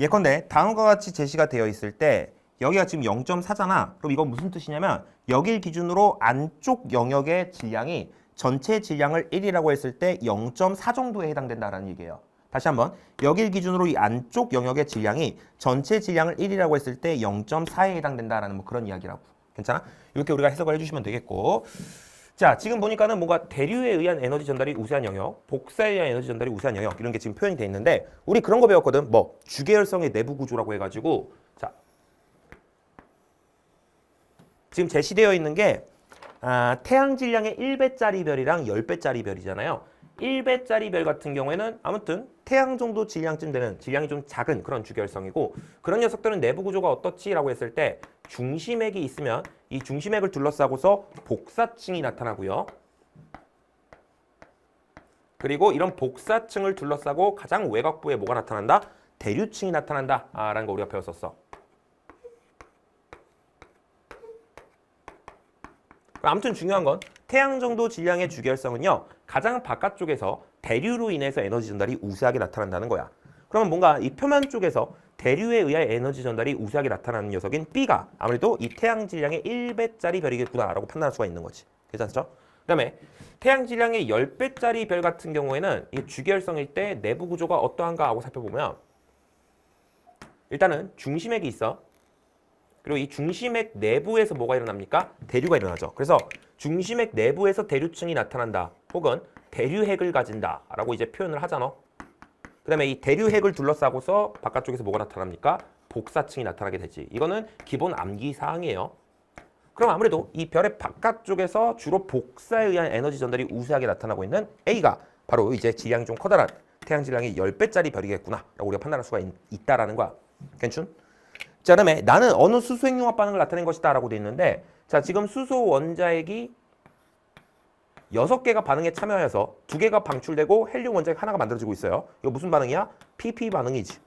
예컨대 다음과 같이 제시가 되어 있을 때 여기가 지금 0.4잖아. 그럼 이건 무슨 뜻이냐면 여길 기준으로 안쪽 영역의 질량이 전체 질량을 1이라고 했을 때 0.4 정도에 해당된다라는 얘기예요. 다시 한번, 여길 기준으로 이 안쪽 영역의 질량이 전체 질량을 1이라고 했을 때 0.4에 해당된다라는 뭐 그런 이야기라고. 괜찮아? 이렇게 우리가 해석을 해주시면 되겠고, 자, 지금 보니까는 뭔가 대류에 의한 에너지 전달이 우세한 영역, 복사에 의한 에너지 전달이 우세한 영역, 이런 게 지금 표현이 돼 있는데, 우리 그런 거 배웠거든. 뭐 주계열성의 내부 구조라고 해가지고, 자, 지금 제시되어 있는 게 태양 질량의 1배짜리 별이랑 10배짜리 별이잖아요. 1배짜리 별 같은 경우에는 아무튼 태양 정도 질량쯤 되는, 질량이 좀 작은 그런 주계열성이고, 그런 녀석들은 내부 구조가 어떻지라고 했을 때 중심핵이 있으면 이 중심핵을 둘러싸고서 복사층이 나타나고요. 그리고 이런 복사층을 둘러싸고 가장 외곽부에 뭐가 나타난다? 대류층이 나타난다 라는 거 우리가 배웠었어. 아무튼 중요한 건 태양 정도 질량의 주계열성은요, 가장 바깥쪽에서 대류로 인해서 에너지 전달이 우세하게 나타난다는 거야. 그러면 뭔가 이 표면 쪽에서 대류에 의해 에너지 전달이 우세하게 나타나는 녀석인 B가 아무래도 이 태양 질량의 1배짜리 별이겠구나라고 판단할 수가 있는 거지. 괜찮죠? 그다음에 태양 질량의 10배짜리 별 같은 경우에는 이 주계열성일 때 내부 구조가 어떠한가 하고 살펴보면, 일단은 중심핵이 있어. 그리고 이 중심핵 내부에서 뭐가 일어납니까? 대류가 일어나죠. 그래서 중심핵 내부에서 대류층이 나타난다. 혹은 대류핵을 가진다 라고 이제 표현을 하잖아. 그 다음에 이 대류핵을 둘러싸고서 바깥쪽에서 뭐가 나타납니까? 복사층이 나타나게 되지. 이거는 기본 암기사항이에요. 그럼 아무래도 이 별의 바깥쪽에서 주로 복사에 의한 에너지 전달이 우세하게 나타나고 있는 A가 바로 이제 질량이 좀 커다란 태양 질량이 10배짜리 별이겠구나 라고 우리가 판단할 수가 있다라는 거야. 괜춘? 자, 그다음에 나는 어느 수소핵융합 반응을 나타낸 것이다 라고 돼 있는데, 자, 지금 수소 원자핵이 6개가 반응에 참여해서 2개가 방출되고 헬륨 원자핵 하나가 만들어지고 있어요. 이거 무슨 반응이야? PP 반응이지.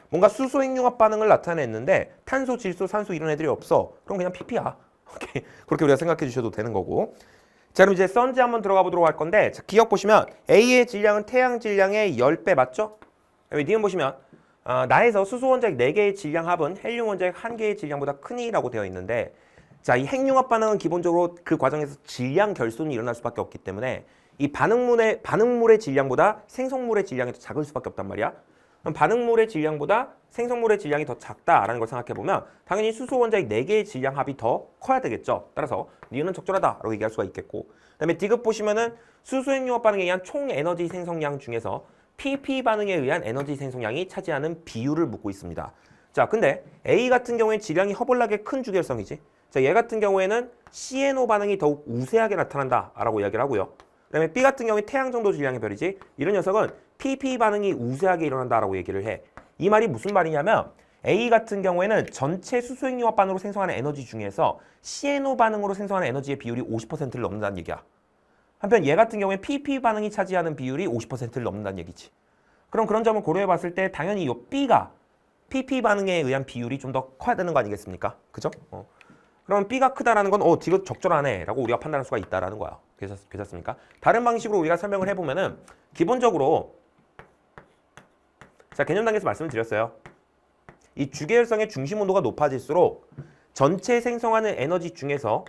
뭔가 수소핵융합 반응을 나타냈는데 탄소, 질소, 산소 이런 애들이 없어. 그럼 그냥 PP야. 오케이. 그렇게 우리가 생각해 주셔도 되는 거고. 자, 그럼 이제 선지 한번 들어가 보도록 할 건데, 자, 기억 보시면 A의 질량은 태양 질량의 10배 맞죠? 니은 보시면 나에서 수소 원자핵 4개의 질량 합은 헬륨 원자핵 1개의 질량보다 크니라고 되어 있는데, 자, 이 핵융합 반응은 기본적으로 그 과정에서 질량 결손이 일어날 수밖에 없기 때문에 이 반응물의 질량보다 생성물의 질량이 더 작을 수밖에 없단 말이야. 그럼 반응물의 질량보다 생성물의 질량이 더 작다라는 걸 생각해 보면 당연히 수소 원자핵 4개의 질량 합이 더 커야 되겠죠. 따라서 니은은 적절하다라고 얘기할 수가 있겠고, 그다음에 디귿 보시면은 수소 핵융합 반응에 의한 총 에너지 생성량 중에서 PP 반응에 의한 에너지 생성량이 차지하는 비율을 묻고 있습니다. 자, 근데 A 같은 경우에 질량이 허벌나게 큰 주계열성이지. 자, 얘 같은 경우에는 CNO 반응이 더욱 우세하게 나타난다라고 이야기를 하고요. 그다음에 B 같은 경우에 태양 정도 질량의 별이지. 이런 녀석은 PP 반응이 우세하게 일어난다라고 얘기를 해. 이 말이 무슨 말이냐면 A 같은 경우에는 전체 수소핵융합 반응으로 생성하는 에너지 중에서 CNO 반응으로 생성하는 에너지의 비율이 50%를 넘는다는 얘기야. 한편 얘 같은 경우에 PP 반응이 차지하는 비율이 50%를 넘는다는 얘기지. 그럼 그런 점을 고려해 봤을 때 당연히 이 B가 PP 반응에 의한 비율이 좀 더 커야 되는 거 아니겠습니까? 그죠? 그러면 B가 크다라는 건 D가 적절하네 라고 우리가 판단할 수가 있다라는 거야. 괜찮습니까? 다른 방식으로 우리가 설명을 해보면은 기본적으로 자, 개념 단계에서 말씀을 드렸어요. 이 주계열성의 중심 온도가 높아질수록 전체 생성하는 에너지 중에서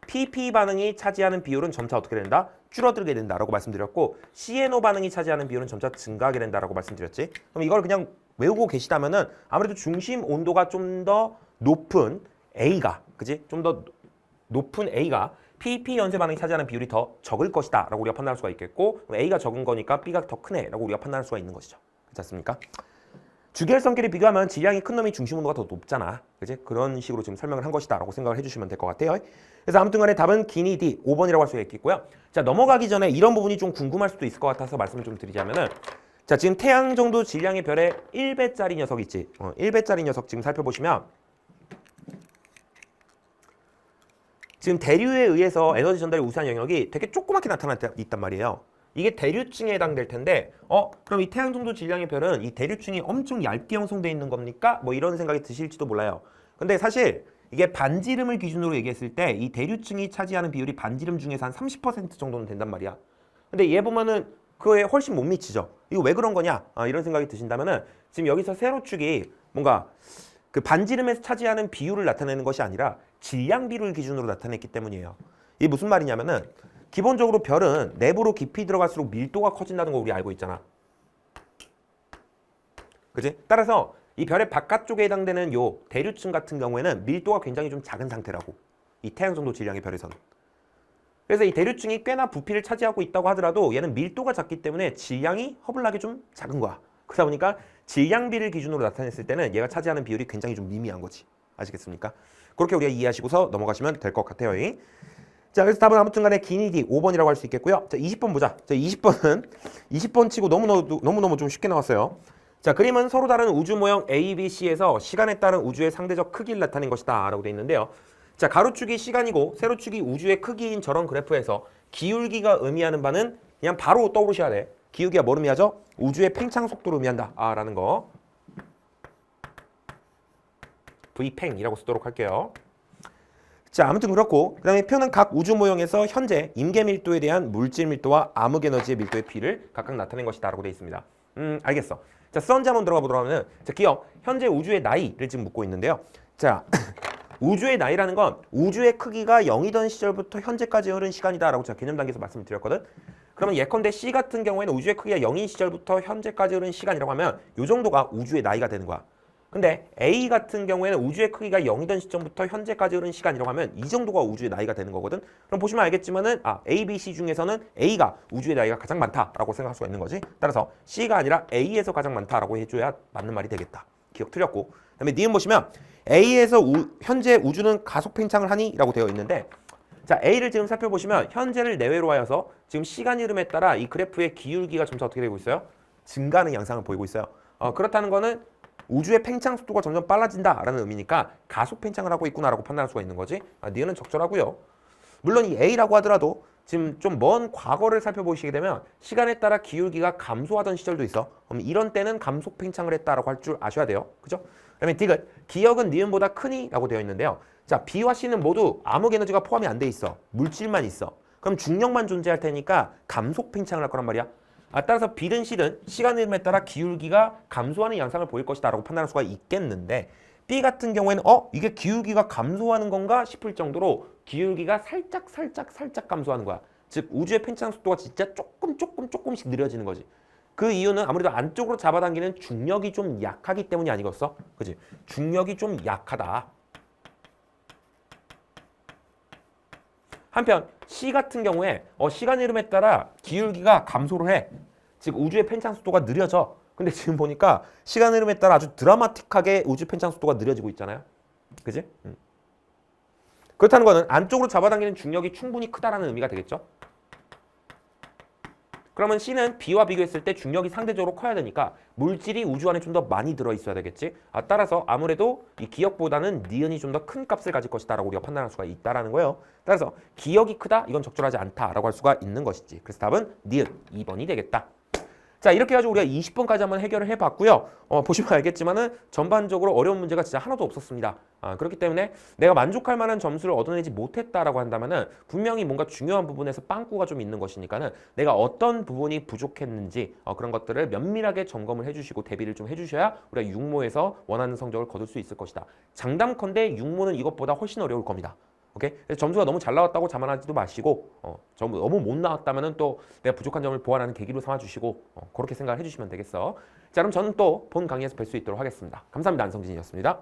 PP 반응이 차지하는 비율은 점차 어떻게 된다? 줄어들게 된다라고 말씀드렸고 CNO 반응이 차지하는 비율은 점차 증가하게 된다라고 말씀드렸지. 그럼 이걸 그냥 외우고 계시다면은 아무래도 중심 온도가 좀 더 높은 A가, 그지? 좀 더 높은 A가 PP 연쇄 반응이 차지하는 비율이 더 적을 것이다 라고 우리가 판단할 수가 있겠고 A가 적은 거니까 B가 더 크네 라고 우리가 판단할 수가 있는 것이죠. 그렇지 않습니까? 주계열성끼리 비교하면 질량이 큰 놈이 중심 온도가 더 높잖아. 그지? 그런 식으로 지금 설명을 한 것이다 라고 생각을 해주시면 될 것 같아요. 그래서 아무튼 간에 답은 기니 D 5번이라고 할 수가 있겠고요. 자, 넘어가기 전에 이런 부분이 좀 궁금할 수도 있을 것 같아서 말씀을 좀 드리자면은 자, 지금 태양 정도 질량의 별에 1배짜리 녀석 있지. 1배짜리 녀석 지금 살펴보시면 지금 대류에 의해서 에너지 전달이 우수한 영역이 되게 조그맣게 나타났단 말이에요. 이게 대류층에 해당될 텐데 그럼 이 태양 정도 질량의 별은 이 대류층이 엄청 얇게 형성되어 있는 겁니까? 뭐 이런 생각이 드실지도 몰라요. 근데 사실 이게 반지름을 기준으로 얘기했을 때 이 대류층이 차지하는 비율이 반지름 중에서 한 30% 정도는 된단 말이야. 근데 얘 보면은 그거에 훨씬 못 미치죠. 이거 왜 그런 거냐? 이런 생각이 드신다면은 지금 여기서 세로축이 뭔가 그 반지름에서 차지하는 비율을 나타내는 것이 아니라 질량 비율을 기준으로 나타냈기 때문이에요. 이게 무슨 말이냐면은 기본적으로 별은 내부로 깊이 들어갈수록 밀도가 커진다는 거 우리 알고 있잖아. 그지? 따라서 이 별의 바깥쪽에 해당되는 요 대류층 같은 경우에는 밀도가 굉장히 좀 작은 상태라고. 이 태양 정도 질량의 별에서는. 그래서 이 대류층이 꽤나 부피를 차지하고 있다고 하더라도 얘는 밀도가 작기 때문에 질량이 허블나게 좀 작은 거야. 그러다 보니까 질량비를 기준으로 나타냈을 때는 얘가 차지하는 비율이 굉장히 좀 미미한 거지. 아시겠습니까? 그렇게 우리가 이해하시고서 넘어가시면 될 것 같아요. 자, 그래서 답은 아무튼 간에 기니 D 5번이라고 할 수 있겠고요. 자, 20번 보자. 자, 20번 치고 너무너무 좀 쉽게 나왔어요. 자, 그림은 서로 다른 우주 모형 A, B, C에서 시간에 따른 우주의 상대적 크기를 나타낸 것이다 라고 되어 있는데요. 자, 가로축이 시간이고 세로축이 우주의 크기인 저런 그래프에서 기울기가 의미하는 바는 그냥 바로 떠오르셔야 돼. 기울기가 뭘 의미하죠? 우주의 팽창 속도를 의미한다 라는 거. V팽이라고 쓰도록 할게요. 자, 아무튼 그렇고 그 다음에 표는 각 우주 모형에서 현재 임계 밀도에 대한 물질 밀도와 암흑 에너지의 밀도의 비를 각각 나타낸 것이다 라고 되어 있습니다. 알겠어. 자, 선지 한번 들어가 보도록 하면 자, 기억 현재 우주의 나이를 지금 묻고 있는데요. 자, 우주의 나이라는 건 우주의 크기가 0이던 시절부터 현재까지 흐른 시간이다라고 제가 개념 단계에서 말씀을 드렸거든. 그러면 예컨대 C 같은 경우에는 우주의 크기가 0인 시절부터 현재까지 흐른 시간이라고 하면 이 정도가 우주의 나이가 되는 거야. 근데 A 같은 경우에는 우주의 크기가 0이던 시점부터 현재까지 흐른 시간이라고 하면 이 정도가 우주의 나이가 되는 거거든. 그럼 보시면 알겠지만은 A, B, C 중에서는 A가 우주의 나이가 가장 많다라고 생각할 수가 있는 거지. 따라서 C가 아니라 A에서 가장 많다라고 해줘야 맞는 말이 되겠다. 기억 틀렸고. 그다음에 니은 보시면 A에서 현재 우주는 가속 팽창을 하니? 라고 되어 있는데 자, A를 지금 살펴보시면 현재를 내외로 하여서 지금 시간 흐름에 따라 이 그래프의 기울기가 점차 어떻게 되고 있어요? 증가하는 양상을 보이고 있어요. 그렇다는 거는 우주의 팽창 속도가 점점 빨라진다라는 의미니까 가속 팽창을 하고 있구나라고 판단할 수가 있는 거지. 니은은 적절하고요. 물론 이 A라고 하더라도 지금 좀 먼 과거를 살펴보시게 되면 시간에 따라 기울기가 감소하던 시절도 있어. 그럼 이런 때는 감속 팽창을 했다라고 할 줄 아셔야 돼요. 그죠? 그다음에 디귿, 기억은 니은보다 크니? 라고 되어 있는데요. 자, B와 C는 모두 암흑 에너지가 포함이 안 돼 있어. 물질만 있어. 그럼 중력만 존재할 테니까 감속 팽창을 할 거란 말이야. 따라서 B든 C든 시간 흐름에 따라 기울기가 감소하는 양상을 보일 것이다 라고 판단할 수가 있겠는데 B 같은 경우에는 이게 기울기가 감소하는 건가 싶을 정도로 기울기가 살짝 감소하는 거야. 즉 우주의 팽창 속도가 진짜 조금씩 느려지는 거지. 그 이유는 아무래도 안쪽으로 잡아당기는 중력이 좀 약하기 때문이 아니겠어? 그지? 중력이 좀 약하다. 한편 C 같은 경우에 시간 흐름에 따라 기울기가 감소를 해. 즉 우주의 팽창 속도가 느려져. 근데 지금 보니까 시간 흐름에 따라 아주 드라마틱하게 우주 팽창 속도가 느려지고 있잖아요. 그지? 그렇다는 거는 안쪽으로 잡아당기는 중력이 충분히 크다라는 의미가 되겠죠. 그러면 C는 B와 비교했을 때 중력이 상대적으로 커야 되니까 물질이 우주 안에 좀 더 많이 들어있어야 되겠지. 따라서 아무래도 이 기역보다는 니은이 좀 더 큰 값을 가질 것이다 라고 우리가 판단할 수가 있다라는 거예요. 따라서 기역이 크다? 이건 적절하지 않다라고 할 수가 있는 것이지. 그래서 답은 니은 2번이 되겠다. 자, 이렇게 해가지고 우리가 20번까지 한번 해결을 해봤고요. 보시면 알겠지만은 전반적으로 어려운 문제가 진짜 하나도 없었습니다. 그렇기 때문에 내가 만족할 만한 점수를 얻어내지 못했다라고 한다면은 분명히 뭔가 중요한 부분에서 빵꾸가 좀 있는 것이니까는 내가 어떤 부분이 부족했는지 그런 것들을 면밀하게 점검을 해주시고 대비를 좀 해주셔야 우리가 육모에서 원하는 성적을 거둘 수 있을 것이다. 장담컨대 육모는 이것보다 훨씬 어려울 겁니다. 오케이? 그래서 점수가 너무 잘 나왔다고 자만하지도 마시고 너무 못 나왔다면은 또 내가 부족한 점을 보완하는 계기로 삼아주시고 그렇게 생각을 해주시면 되겠어. 자, 그럼 저는 또 본 강의에서 뵐 수 있도록 하겠습니다. 감사합니다. 안성진이었습니다.